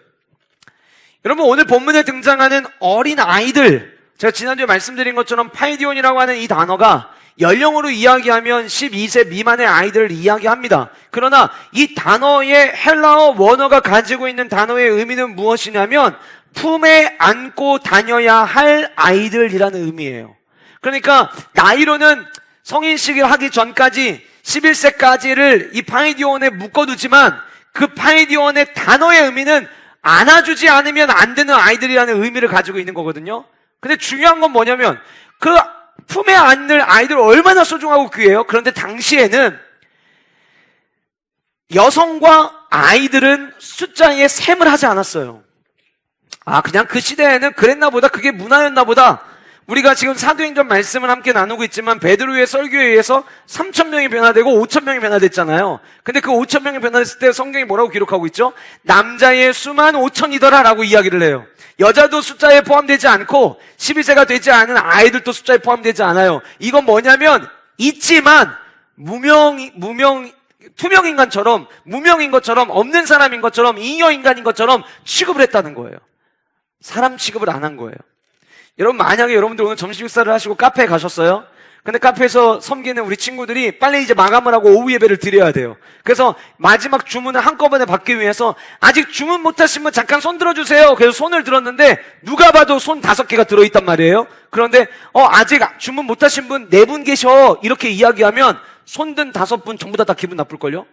여러분, 오늘 본문에 등장하는 어린 아이들, 제가 지난주에 말씀드린 것처럼 파이디온이라고 하는 이 단어가 연령으로 이야기하면 12세 미만의 아이들을 이야기합니다. 그러나 이 단어의 헬라어 원어가 가지고 있는 단어의 의미는 무엇이냐면 품에 안고 다녀야 할 아이들이라는 의미예요. 그러니까 나이로는 성인식을 하기 전까지 11세까지를 이 파이디온에 묶어두지만 그 파이디온의 단어의 의미는 안아주지 않으면 안 되는 아이들이라는 의미를 가지고 있는 거거든요. 근데 중요한 건 뭐냐면 그 품에 안을 아이들 얼마나 소중하고 귀해요. 그런데 당시에는 여성과 아이들은 숫자에 셈을 하지 않았어요. 그냥 그 시대에는 그랬나 보다, 그게 문화였나 보다. 우리가 지금 사도행전 말씀을 함께 나누고 있지만 베드로의 설교에 의해서 3,000명이 변화되고 5,000명이 변화됐잖아요. 근데 그 5,000명이 변화됐을 때 성경이 뭐라고 기록하고 있죠? 남자의 수만 5,000이더라 라고 이야기를 해요. 여자도 숫자에 포함되지 않고 12세가 되지 않은 아이들도 숫자에 포함되지 않아요. 이건 뭐냐면 있지만 투명인 것처럼, 무명인 것처럼, 없는 사람인 것처럼, 잉여인간인 것처럼 취급을 했다는 거예요. 사람 취급을 안 한 거예요. 여러분, 만약에 여러분들 오늘 점심 식사를 하시고 카페에 가셨어요? 근데 카페에서 섬기는 우리 친구들이 빨리 이제 마감을 하고 오후 예배를 드려야 돼요. 그래서 마지막 주문을 한꺼번에 받기 위해서 아직 주문 못하신 분 잠깐 손 들어주세요. 그래서 손을 들었는데 누가 봐도 손 5개가 들어있단 말이에요. 그런데 아직 주문 못하신 분 4분 계셔 이렇게 이야기하면 손든 5분 전부 다 기분 나쁠걸요?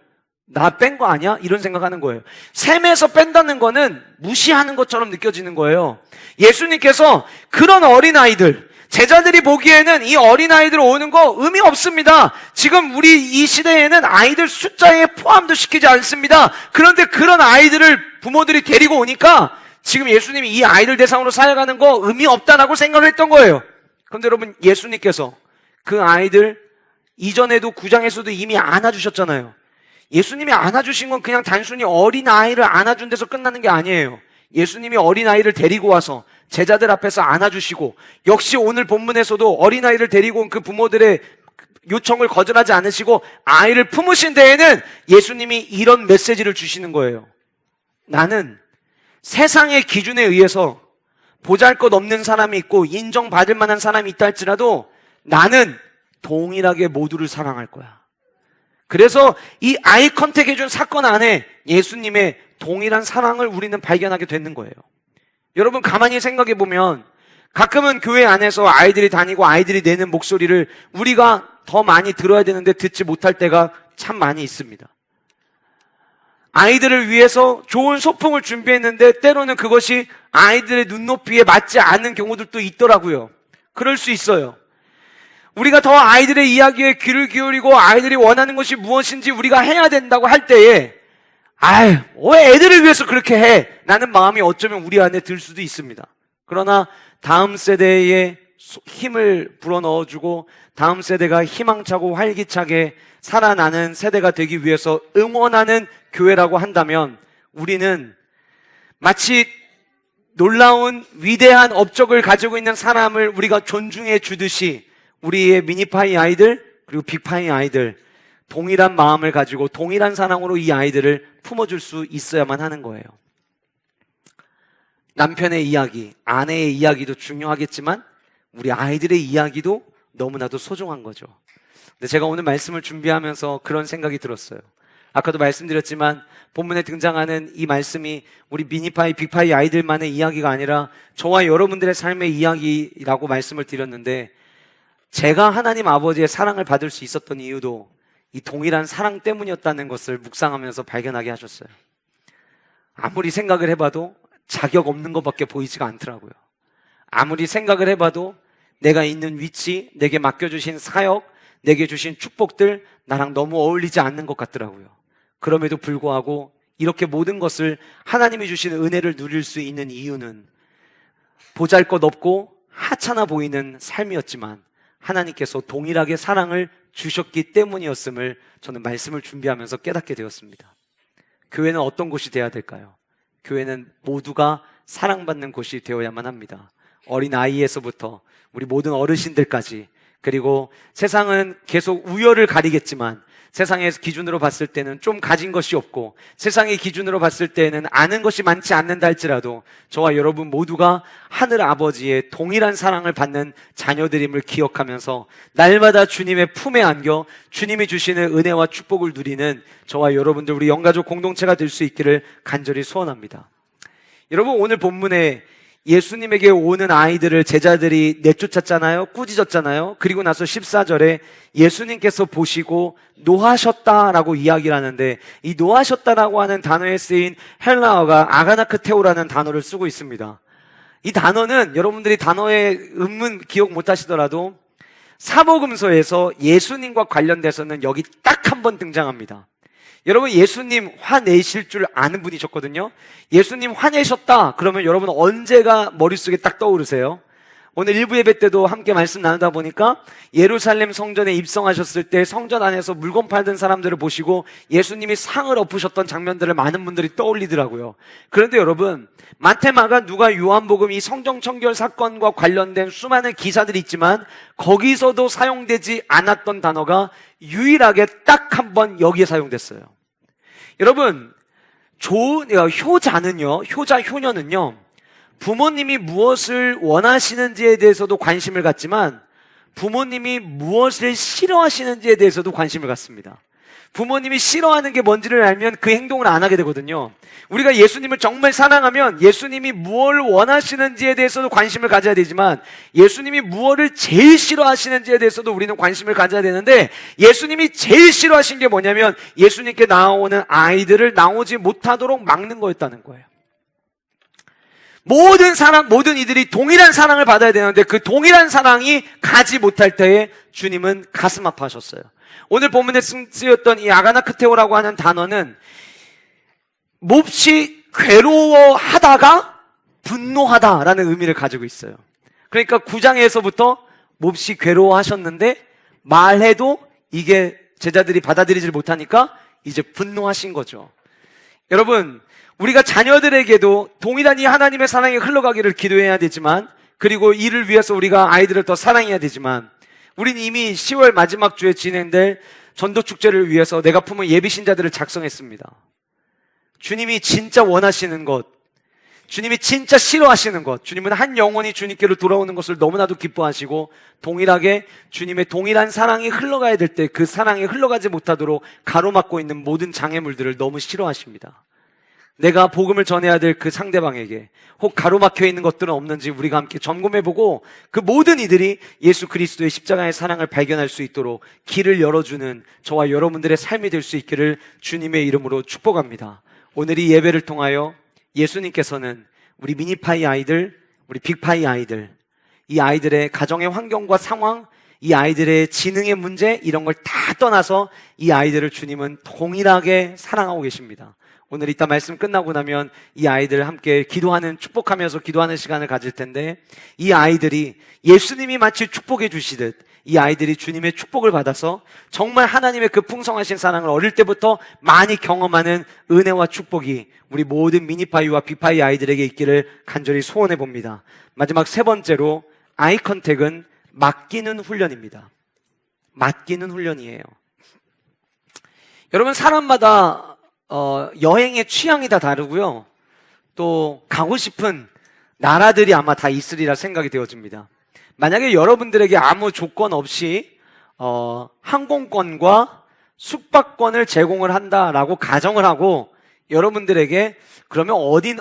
나 뺀 거 아니야? 이런 생각하는 거예요. 셈에서 뺀다는 거는 무시하는 것처럼 느껴지는 거예요. 예수님께서 그런 어린아이들, 제자들이 보기에는 이 어린아이들 오는 거 의미 없습니다. 지금 우리 이 시대에는 아이들 숫자에 포함도 시키지 않습니다. 그런데 그런 아이들을 부모들이 데리고 오니까 지금 예수님이 이 아이들 대상으로 사역하는 거 의미 없다라고 생각을 했던 거예요. 그런데 여러분, 예수님께서 그 아이들 이전에도 9장에서도 이미 안아주셨잖아요. 예수님이 안아주신 건 그냥 단순히 어린아이를 안아준 데서 끝나는 게 아니에요. 예수님이 어린아이를 데리고 와서 제자들 앞에서 안아주시고, 역시 오늘 본문에서도 어린아이를 데리고 온 그 부모들의 요청을 거절하지 않으시고 아이를 품으신 데에는 예수님이 이런 메시지를 주시는 거예요. 나는 세상의 기준에 의해서 보잘것없는 사람이 있고 인정받을 만한 사람이 있다 할지라도 나는 동일하게 모두를 사랑할 거야. 그래서 이 아이 컨택 해준 사건 안에 예수님의 동일한 사랑을 우리는 발견하게 되는 거예요. 여러분, 가만히 생각해 보면 가끔은 교회 안에서 아이들이 다니고 아이들이 내는 목소리를 우리가 더 많이 들어야 되는데 듣지 못할 때가 참 많이 있습니다. 아이들을 위해서 좋은 소풍을 준비했는데 때로는 그것이 아이들의 눈높이에 맞지 않는 경우들도 있더라고요. 그럴 수 있어요. 우리가 더 아이들의 이야기에 귀를 기울이고 아이들이 원하는 것이 무엇인지 우리가 해야 된다고 할 때에 왜 애들을 위해서 그렇게 해? 라는 마음이 어쩌면 우리 안에 들 수도 있습니다. 그러나 다음 세대에 힘을 불어넣어주고 다음 세대가 희망차고 활기차게 살아나는 세대가 되기 위해서 응원하는 교회라고 한다면 우리는 마치 놀라운 위대한 업적을 가지고 있는 사람을 우리가 존중해 주듯이 우리의 미니파이 아이들 그리고 빅파이 아이들 동일한 마음을 가지고 동일한 사랑으로 이 아이들을 품어줄 수 있어야만 하는 거예요. 남편의 이야기, 아내의 이야기도 중요하겠지만 우리 아이들의 이야기도 너무나도 소중한 거죠. 근데 제가 오늘 말씀을 준비하면서 그런 생각이 들었어요. 아까도 말씀드렸지만 본문에 등장하는 이 말씀이 우리 미니파이, 빅파이 아이들만의 이야기가 아니라 저와 여러분들의 삶의 이야기라고 말씀을 드렸는데 제가 하나님 아버지의 사랑을 받을 수 있었던 이유도 이 동일한 사랑 때문이었다는 것을 묵상하면서 발견하게 하셨어요. 아무리 생각을 해봐도 자격 없는 것밖에 보이지가 않더라고요. 아무리 생각을 해봐도 내가 있는 위치, 내게 맡겨주신 사역, 내게 주신 축복들 나랑 너무 어울리지 않는 것 같더라고요. 그럼에도 불구하고 이렇게 모든 것을 하나님이 주시는 은혜를 누릴 수 있는 이유는 보잘것없고 하찮아 보이는 삶이었지만 하나님께서 동일하게 사랑을 주셨기 때문이었음을 저는 말씀을 준비하면서 깨닫게 되었습니다. 교회는 어떤 곳이 되어야 될까요? 교회는 모두가 사랑받는 곳이 되어야만 합니다. 어린아이에서부터 우리 모든 어르신들까지, 그리고 세상은 계속 우열을 가리겠지만 세상의 기준으로 봤을 때는 좀 가진 것이 없고 세상의 기준으로 봤을 때는 아는 것이 많지 않는다 할지라도 저와 여러분 모두가 하늘 아버지의 동일한 사랑을 받는 자녀들임을 기억하면서 날마다 주님의 품에 안겨 주님이 주시는 은혜와 축복을 누리는 저와 여러분들 우리 영가족 공동체가 될 수 있기를 간절히 소원합니다. 여러분, 오늘 본문에 예수님에게 오는 아이들을 제자들이 내쫓았잖아요. 꾸짖었잖아요. 그리고 나서 14절에 예수님께서 보시고 노하셨다라고 이야기를 하는데, 이 노하셨다라고 하는 단어에 쓰인 헬라어가 아가나크테오라는 단어를 쓰고 있습니다. 이 단어는 여러분들이 단어의 음문 기억 못 하시더라도 사복음서에서 예수님과 관련돼서는 여기 딱 한 번 등장합니다. 여러분, 예수님 화내실 줄 아는 분이셨거든요. 예수님 화내셨다 그러면 여러분 언제가 머릿속에 딱 떠오르세요? 오늘 일부 예배 때도 함께 말씀 나누다 보니까 예루살렘 성전에 입성하셨을 때 성전 안에서 물건 팔던 사람들을 보시고 예수님이 상을 엎으셨던 장면들을 많은 분들이 떠올리더라고요. 그런데 여러분, 마태, 마가, 누가, 요한복음 이 성전 청결 사건과 관련된 수많은 기사들이 있지만 거기서도 사용되지 않았던 단어가 유일하게 딱 한 번 여기에 사용됐어요. 여러분, 효녀는요, 부모님이 무엇을 원하시는지에 대해서도 관심을 갖지만 부모님이 무엇을 싫어하시는지에 대해서도 관심을 갖습니다. 부모님이 싫어하는 게 뭔지를 알면 그 행동을 안 하게 되거든요. 우리가 예수님을 정말 사랑하면 예수님이 무엇을 원하시는지에 대해서도 관심을 가져야 되지만 예수님이 무엇을 제일 싫어하시는지에 대해서도 우리는 관심을 가져야 되는데, 예수님이 제일 싫어하신 게 뭐냐면 예수님께 나오는 아이들을 나오지 못하도록 막는 거였다는 거예요. 모든 이들이 동일한 사랑을 받아야 되는데 그 동일한 사랑이 가지 못할 때에 주님은 가슴 아파하셨어요. 오늘 본문에 쓰였던 이 아가나크테오라고 하는 단어는 몹시 괴로워하다가 분노하다라는 의미를 가지고 있어요. 그러니까 9장에서부터 몹시 괴로워하셨는데 말해도 이게 제자들이 받아들이질 못하니까 이제 분노하신 거죠. 여러분, 우리가 자녀들에게도 동일한 이 하나님의 사랑이 흘러가기를 기도해야 되지만, 그리고 이를 위해서 우리가 아이들을 더 사랑해야 되지만, 우린 이미 10월 마지막 주에 진행될 전도축제를 위해서 내가 품은 예비신자들을 작성했습니다. 주님이 진짜 원하시는 것, 주님이 진짜 싫어하시는 것, 주님은 한 영혼이 주님께로 돌아오는 것을 너무나도 기뻐하시고 동일하게 주님의 동일한 사랑이 흘러가야 될 때 그 사랑이 흘러가지 못하도록 가로막고 있는 모든 장애물들을 너무 싫어하십니다. 내가 복음을 전해야 될 그 상대방에게 혹 가로막혀 있는 것들은 없는지 우리가 함께 점검해보고 그 모든 이들이 예수 그리스도의 십자가의 사랑을 발견할 수 있도록 길을 열어주는 저와 여러분들의 삶이 될 수 있기를 주님의 이름으로 축복합니다. 오늘 이 예배를 통하여 예수님께서는 우리 미니파이 아이들, 우리 빅파이 아이들, 이 아이들의 가정의 환경과 상황, 이 아이들의 지능의 문제 이런 걸 다 떠나서 이 아이들을 주님은 동일하게 사랑하고 계십니다. 오늘 이따 말씀 끝나고 나면 이 아이들 함께 기도하는, 축복하면서 기도하는 시간을 가질 텐데, 이 아이들이 예수님이 마치 축복해 주시듯 이 아이들이 주님의 축복을 받아서 정말 하나님의 그 풍성하신 사랑을 어릴 때부터 많이 경험하는 은혜와 축복이 우리 모든 미니파이와 빅파이 아이들에게 있기를 간절히 소원해 봅니다. 마지막 세 번째로, 아이 컨택은 맡기는 훈련입니다. 맡기는 훈련이에요. 여러분, 사람마다 여행의 취향이 다 다르고요. 또 가고 싶은 나라들이 아마 다 있으리라 생각이 되어집니다. 만약에 여러분들에게 아무 조건 없이 항공권과 숙박권을 제공을 한다라고 가정을 하고 여러분들에게 그러면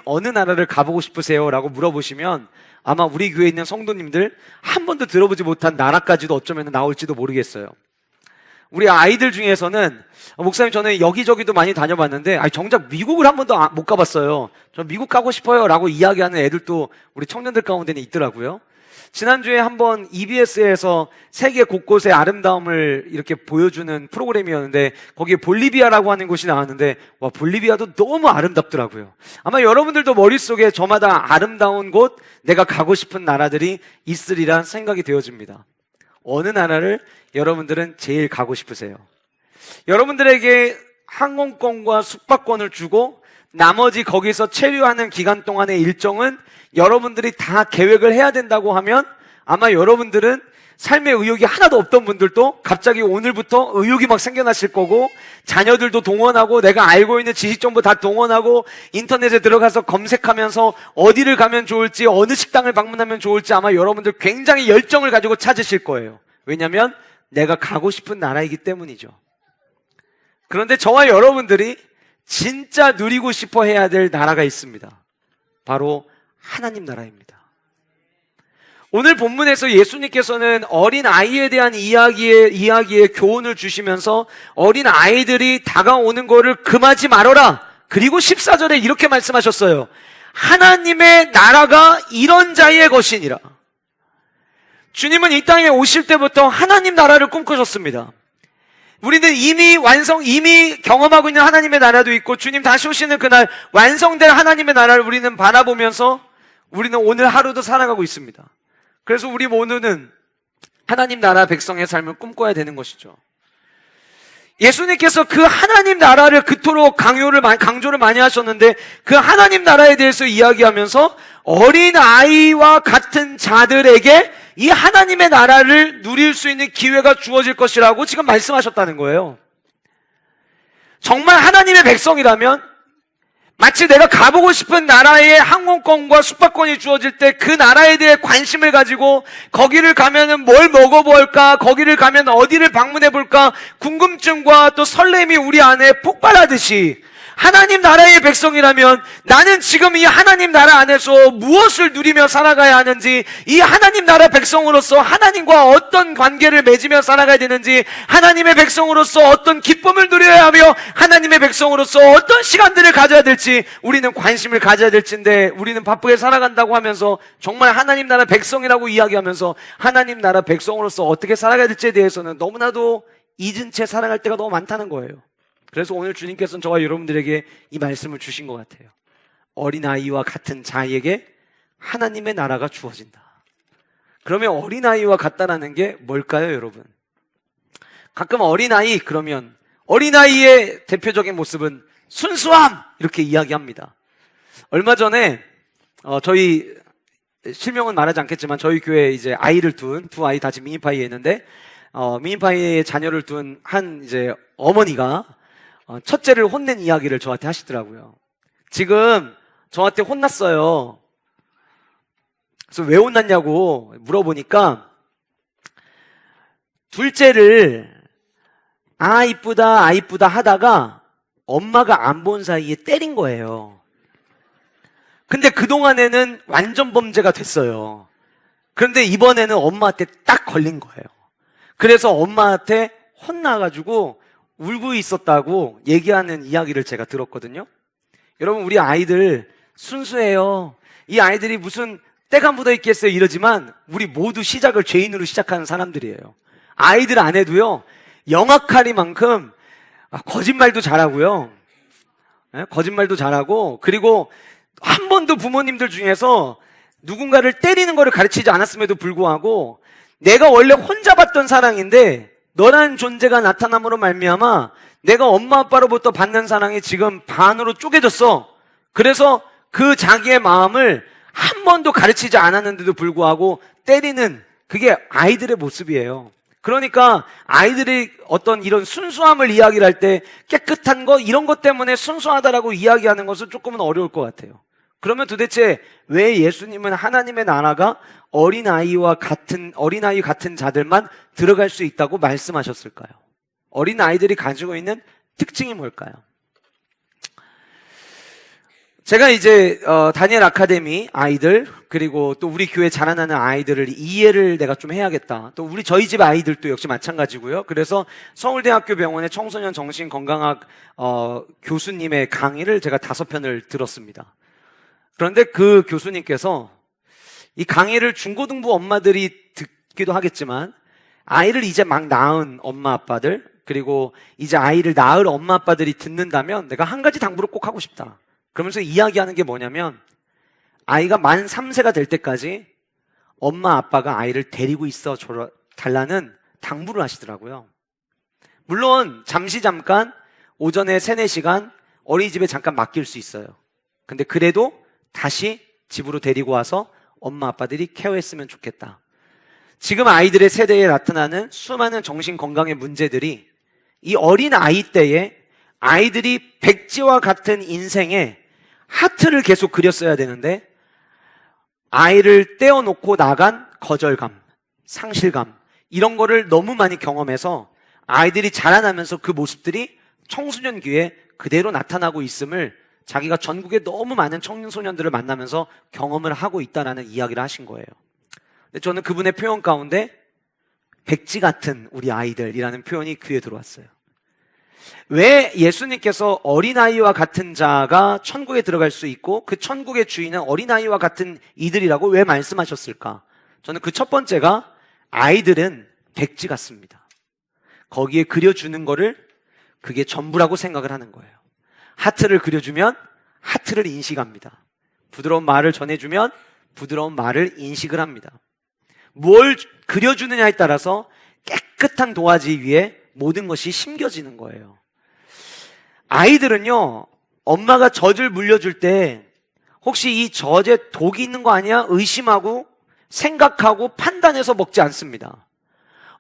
어느 나라를 가보고 싶으세요? 라고 물어보시면 아마 우리 교회에 있는 성도님들 한 번도 들어보지 못한 나라까지도 어쩌면 나올지도 모르겠어요. 우리 아이들 중에서는 목사님 저는 여기저기도 많이 다녀봤는데 정작 미국을 한 번도 못 가봤어요. 저 미국 가고 싶어요 라고 이야기하는 애들도 우리 청년들 가운데는 있더라고요. 지난주에 한번 EBS에서 세계 곳곳의 아름다움을 이렇게 보여주는 프로그램이었는데 거기에 볼리비아라고 하는 곳이 나왔는데 와, 볼리비아도 너무 아름답더라고요. 아마 여러분들도 머릿속에 저마다 아름다운 곳, 내가 가고 싶은 나라들이 있으리란 생각이 되어집니다. 어느 나라를 여러분들은 제일 가고 싶으세요? 여러분들에게 항공권과 숙박권을 주고 나머지 거기서 체류하는 기간 동안의 일정은 여러분들이 다 계획을 해야 된다고 하면 아마 여러분들은 삶의 의욕이 하나도 없던 분들도 갑자기 오늘부터 의욕이 막 생겨나실 거고, 자녀들도 동원하고 내가 알고 있는 지식 정보 다 동원하고 인터넷에 들어가서 검색하면서 어디를 가면 좋을지, 어느 식당을 방문하면 좋을지 아마 여러분들 굉장히 열정을 가지고 찾으실 거예요. 왜냐하면 내가 가고 싶은 나라이기 때문이죠. 그런데 저와 여러분들이 진짜 누리고 싶어 해야 될 나라가 있습니다. 바로 하나님 나라입니다. 오늘 본문에서 예수님께서는 어린 아이에 대한 이야기에 교훈을 주시면서 어린 아이들이 다가오는 거를 금하지 말아라. 그리고 14절에 이렇게 말씀하셨어요. 하나님의 나라가 이런 자의 것이니라. 주님은 이 땅에 오실 때부터 하나님 나라를 꿈꾸셨습니다. 우리는 이미 경험하고 있는 하나님의 나라도 있고 주님 다시 오시는 그날 완성될 하나님의 나라를 우리는 바라보면서 우리는 오늘 하루도 살아가고 있습니다. 그래서 우리 모두는 하나님 나라 백성의 삶을 꿈꿔야 되는 것이죠. 예수님께서 그 하나님 나라를 그토록 강조를 많이 하셨는데 그 하나님 나라에 대해서 이야기하면서 어린 아이와 같은 자들에게 이 하나님의 나라를 누릴 수 있는 기회가 주어질 것이라고 지금 말씀하셨다는 거예요. 정말 하나님의 백성이라면 마치 내가 가보고 싶은 나라의 항공권과 숙박권이 주어질 때 그 나라에 대해 관심을 가지고 거기를 가면은 뭘 먹어볼까, 거기를 가면 어디를 방문해볼까 궁금증과 또 설렘이 우리 안에 폭발하듯이 하나님 나라의 백성이라면 나는 지금 이 하나님 나라 안에서 무엇을 누리며 살아가야 하는지, 이 하나님 나라 백성으로서 하나님과 어떤 관계를 맺으며 살아가야 되는지, 하나님의 백성으로서 어떤 기쁨을 누려야 하며 하나님의 백성으로서 어떤 시간들을 가져야 될지 우리는 관심을 가져야 될진데, 우리는 바쁘게 살아간다고 하면서 정말 하나님 나라 백성이라고 이야기하면서 하나님 나라 백성으로서 어떻게 살아가야 될지에 대해서는 너무나도 잊은 채 살아갈 때가 너무 많다는 거예요. 그래서 오늘 주님께서는 저와 여러분들에게 이 말씀을 주신 것 같아요. 어린아이와 같은 자에게 하나님의 나라가 주어진다. 그러면 어린아이와 같다라는 게 뭘까요, 여러분? 가끔 어린아이 그러면 어린아이의 대표적인 모습은 순수함 이렇게 이야기합니다. 얼마 전에 저희 실명은 말하지 않겠지만 저희 교회에 이제 아이를 둔 두 아이 다 지금 미니파이에 있는데 미니파이에 자녀를 둔 한 이제 어머니가 첫째를 혼낸 이야기를 저한테 하시더라고요. 지금 저한테 혼났어요. 그래서 왜 혼났냐고 물어보니까 둘째를 이쁘다 이쁘다 하다가 엄마가 안 본 사이에 때린 거예요. 근데 그동안에는 완전 범죄가 됐어요. 그런데 이번에는 엄마한테 딱 걸린 거예요. 그래서 엄마한테 혼나가지고 울고 있었다고 얘기하는 이야기를 제가 들었거든요. 여러분, 우리 아이들 순수해요. 이 아이들이 무슨 때가 묻어 있겠어요 이러지만 우리 모두 시작을 죄인으로 시작하는 사람들이에요. 아이들 안 해도요, 영악하리만큼 거짓말도 잘하고요. 예? 거짓말도 잘하고, 그리고 한 번도 부모님들 중에서 누군가를 때리는 거를 가르치지 않았음에도 불구하고 내가 원래 혼자 받던 사랑인데 너라는 존재가 나타남으로 말미암아 내가 엄마 아빠로부터 받는 사랑이 지금 반으로 쪼개졌어. 그래서 그 자기의 마음을 한 번도 가르치지 않았는데도 불구하고 때리는, 그게 아이들의 모습이에요. 그러니까 아이들이 어떤 이런 순수함을 이야기를 할 때 깨끗한 거, 이런 것 때문에 순수하다라고 이야기하는 것은 조금은 어려울 것 같아요. 그러면 도대체 왜 예수님은 하나님의 나라가 어린아이 같은 자들만 들어갈 수 있다고 말씀하셨을까요? 어린아이들이 가지고 있는 특징이 뭘까요? 제가 이제 다니엘 아카데미 아이들, 그리고 또 우리 교회 자라나는 아이들을 이해를 내가 좀 해야겠다. 또 저희 집 아이들도 역시 마찬가지고요. 그래서 서울대학교 병원의 청소년 정신건강학 교수님의 강의를 제가 5편을 들었습니다. 그런데 그 교수님께서 이 강의를 중고등부 엄마들이 듣기도 하겠지만 아이를 이제 막 낳은 엄마 아빠들, 그리고 이제 아이를 낳을 엄마 아빠들이 듣는다면 내가 한 가지 당부를 꼭 하고 싶다. 그러면서 이야기하는 게 뭐냐면, 아이가 만 3세가 될 때까지 엄마 아빠가 아이를 데리고 있어 달라는 당부를 하시더라고요. 물론 잠깐 오전에 3, 4시간 어린이집에 잠깐 맡길 수 있어요. 근데 그래도 다시 집으로 데리고 와서 엄마 아빠들이 케어했으면 좋겠다. 지금 아이들의 세대에 나타나는 수많은 정신건강의 문제들이 이 어린 아이 때에 아이들이 백지와 같은 인생에 하트를 계속 그렸어야 되는데 아이를 떼어놓고 나간 거절감, 상실감, 이런 거를 너무 많이 경험해서 아이들이 자라나면서 그 모습들이 청소년기에 그대로 나타나고 있음을 자기가 전국에 너무 많은 청소년들을 만나면서 경험을 하고 있다라는 이야기를 하신 거예요. 근데 저는 그분의 표현 가운데 백지 같은 우리 아이들이라는 표현이 귀에 들어왔어요. 왜 예수님께서 어린아이와 같은 자가 천국에 들어갈 수 있고 그 천국의 주인은 어린아이와 같은 이들이라고 왜 말씀하셨을까? 저는 그 첫 번째가 아이들은 백지 같습니다. 거기에 그려주는 거를 그게 전부라고 생각을 하는 거예요. 하트를 그려주면 하트를 인식합니다. 부드러운 말을 전해주면 부드러운 말을 인식을 합니다. 뭘 그려주느냐에 따라서 깨끗한 도화지 위에 모든 것이 심겨지는 거예요. 아이들은요, 엄마가 젖을 물려줄 때 혹시 이 젖에 독이 있는 거 아니야? 의심하고 생각하고 판단해서 먹지 않습니다.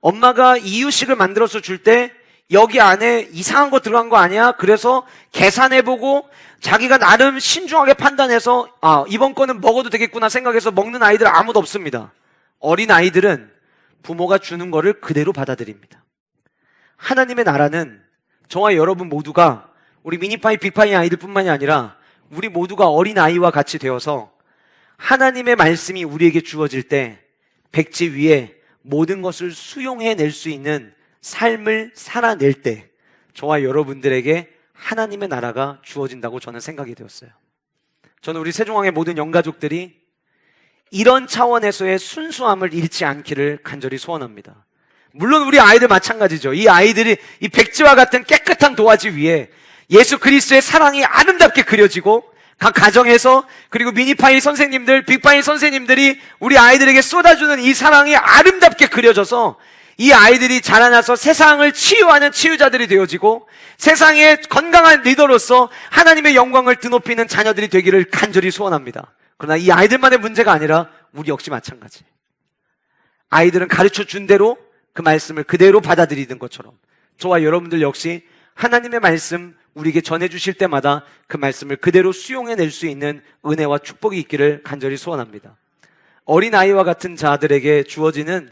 엄마가 이유식을 만들어서 줄 때 여기 안에 이상한 거 들어간 거 아니야? 그래서 계산해보고 자기가 나름 신중하게 판단해서 이번 거는 먹어도 되겠구나 생각해서 먹는 아이들 아무도 없습니다. 어린 아이들은 부모가 주는 거를 그대로 받아들입니다. 하나님의 나라는 저와 여러분 모두가, 우리 미니파이 빅파이 아이들뿐만이 아니라 우리 모두가 어린 아이와 같이 되어서 하나님의 말씀이 우리에게 주어질 때 백지 위에 모든 것을 수용해낼 수 있는 삶을 살아낼 때 저와 여러분들에게 하나님의 나라가 주어진다고 저는 생각이 되었어요. 저는 우리 세종왕의 모든 영가족들이 이런 차원에서의 순수함을 잃지 않기를 간절히 소원합니다. 물론 우리 아이들 마찬가지죠. 이 아이들이 이 백지와 같은 깨끗한 도화지 위에 예수 그리스도의 사랑이 아름답게 그려지고 각 가정에서, 그리고 미니파이 선생님들, 빅파이 선생님들이 우리 아이들에게 쏟아주는 이 사랑이 아름답게 그려져서 이 아이들이 자라나서 세상을 치유하는 치유자들이 되어지고 세상의 건강한 리더로서 하나님의 영광을 드높이는 자녀들이 되기를 간절히 소원합니다. 그러나 이 아이들만의 문제가 아니라 우리 역시 마찬가지. 아이들은 가르쳐 준 대로 그 말씀을 그대로 받아들이는 것처럼 저와 여러분들 역시 하나님의 말씀 우리에게 전해주실 때마다 그 말씀을 그대로 수용해낼 수 있는 은혜와 축복이 있기를 간절히 소원합니다. 어린아이와 같은 자들에게 주어지는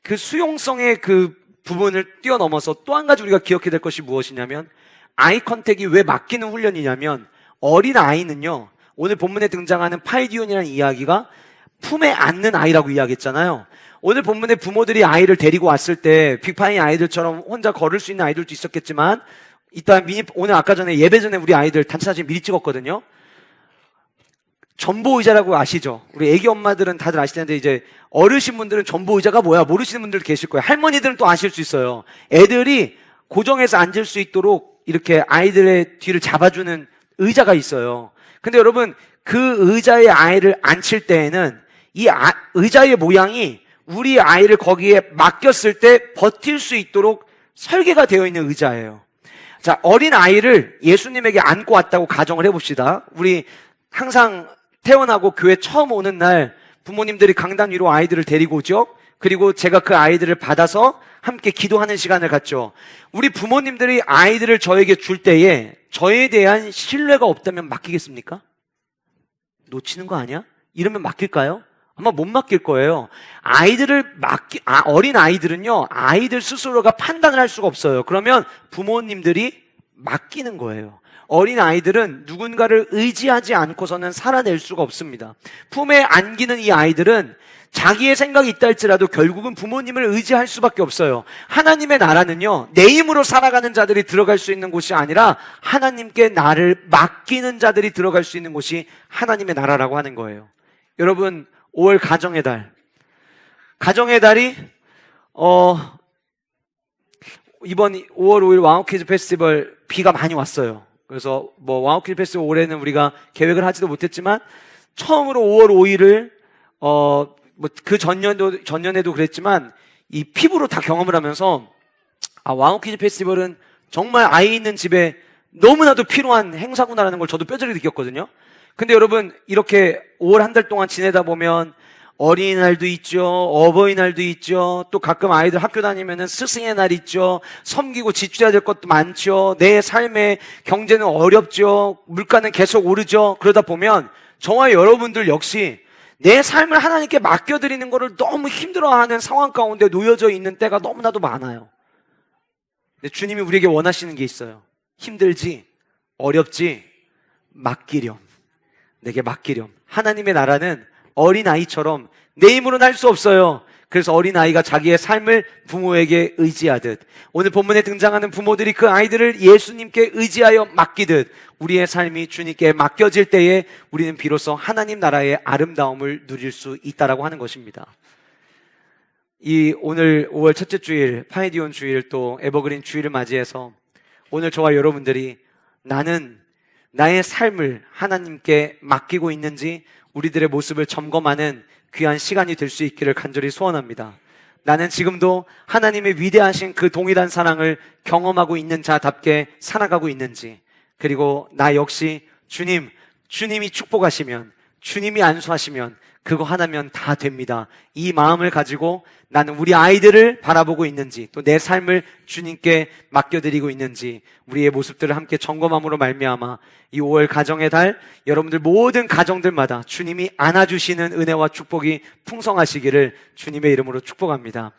그 수용성의 그 부분을 뛰어넘어서 또 한 가지 우리가 기억해야 될 것이 무엇이냐면, 아이 컨택이 왜 맡기는 훈련이냐면, 어린아이는요, 오늘 본문에 등장하는 파이디온이라는 이야기가 품에 안는 아이라고 이야기했잖아요. 오늘 본문에 부모들이 아이를 데리고 왔을 때 빅파이 아이들처럼 혼자 걸을 수 있는 아이들도 있었겠지만, 오늘 아까 전에 예배 전에 우리 아이들 단체 사진 미리 찍었거든요. 전보의자라고 아시죠? 우리 애기 엄마들은 다들 아실 텐데 이제 어르신분들은 전보의자가 뭐야 모르시는 분들 계실 거예요. 할머니들은 또 아실 수 있어요. 애들이 고정해서 앉을 수 있도록 이렇게 아이들의 뒤를 잡아주는 의자가 있어요. 근데 여러분 그 의자에 아이를 앉힐 때에는 이 의자의 모양이 우리 아이를 거기에 맡겼을 때 버틸 수 있도록 설계가 되어 있는 의자예요. 자, 어린 아이를 예수님에게 안고 왔다고 가정을 해봅시다. 우리 항상 태어나고 교회 처음 오는 날 부모님들이 강단 위로 아이들을 데리고 오죠. 그리고 제가 그 아이들을 받아서 함께 기도하는 시간을 갖죠. 우리 부모님들이 아이들을 저에게 줄 때에 저에 대한 신뢰가 없다면 맡기겠습니까? 놓치는 거 아니야? 이러면 맡길까요? 아마 못 맡길 거예요. 어린 아이들은요, 아이들 스스로가 판단을 할 수가 없어요. 그러면 부모님들이 맡기는 거예요. 어린 아이들은 누군가를 의지하지 않고서는 살아낼 수가 없습니다. 품에 안기는 이 아이들은 자기의 생각이 있다 할지라도 결국은 부모님을 의지할 수밖에 없어요. 하나님의 나라는요, 내 힘으로 살아가는 자들이 들어갈 수 있는 곳이 아니라 하나님께 나를 맡기는 자들이 들어갈 수 있는 곳이 하나님의 나라라고 하는 거예요. 여러분, 5월 가정의 달. 가정의 달이, 이번 5월 5일 와우키즈 페스티벌 비가 많이 왔어요. 그래서 와우키즈 페스티벌 올해는 우리가 계획을 하지도 못했지만 처음으로 5월 5일을 그 전년에도 그랬지만 이 피부로 다 경험을 하면서 와우키즈 페스티벌은 정말 아이 있는 집에 너무나도 필요한 행사구나라는 걸 저도 뼈저리게 느꼈거든요. 근데 여러분 이렇게 5월 한 달 동안 지내다 보면 어린이날도 있죠. 어버이날도 있죠. 또 가끔 아이들 학교 다니면은 스승의 날 있죠. 섬기고 지켜야 될 것도 많죠. 내 삶의 경제는 어렵죠. 물가는 계속 오르죠. 그러다 보면 저와 여러분들 역시 내 삶을 하나님께 맡겨드리는 것을 너무 힘들어하는 상황 가운데 놓여져 있는 때가 너무나도 많아요. 근데 주님이 우리에게 원하시는 게 있어요. 힘들지, 어렵지, 맡기렴. 내게 맡기렴. 하나님의 나라는 어린아이처럼 내 힘으로는 할 수 없어요. 그래서 어린아이가 자기의 삶을 부모에게 의지하듯 오늘 본문에 등장하는 부모들이 그 아이들을 예수님께 의지하여 맡기듯 우리의 삶이 주님께 맡겨질 때에 우리는 비로소 하나님 나라의 아름다움을 누릴 수 있다라고 하는 것입니다. 오늘 5월 첫째 주일 파이디온 주일 또 에버그린 주일을 맞이해서 오늘 저와 여러분들이 나는 나의 삶을 하나님께 맡기고 있는지 우리들의 모습을 점검하는 귀한 시간이 될 수 있기를 간절히 소원합니다. 나는 지금도 하나님의 위대하신 그 동일한 사랑을 경험하고 있는 자답게 살아가고 있는지, 그리고 나 역시 주님이 축복하시면, 주님이 안수하시면 그거 하나면 다 됩니다. 이 마음을 가지고 나는 우리 아이들을 바라보고 있는지, 또 내 삶을 주님께 맡겨드리고 있는지 우리의 모습들을 함께 점검함으로 말미암아 이 5월 가정의 달 여러분들 모든 가정들마다 주님이 안아주시는 은혜와 축복이 풍성하시기를 주님의 이름으로 축복합니다.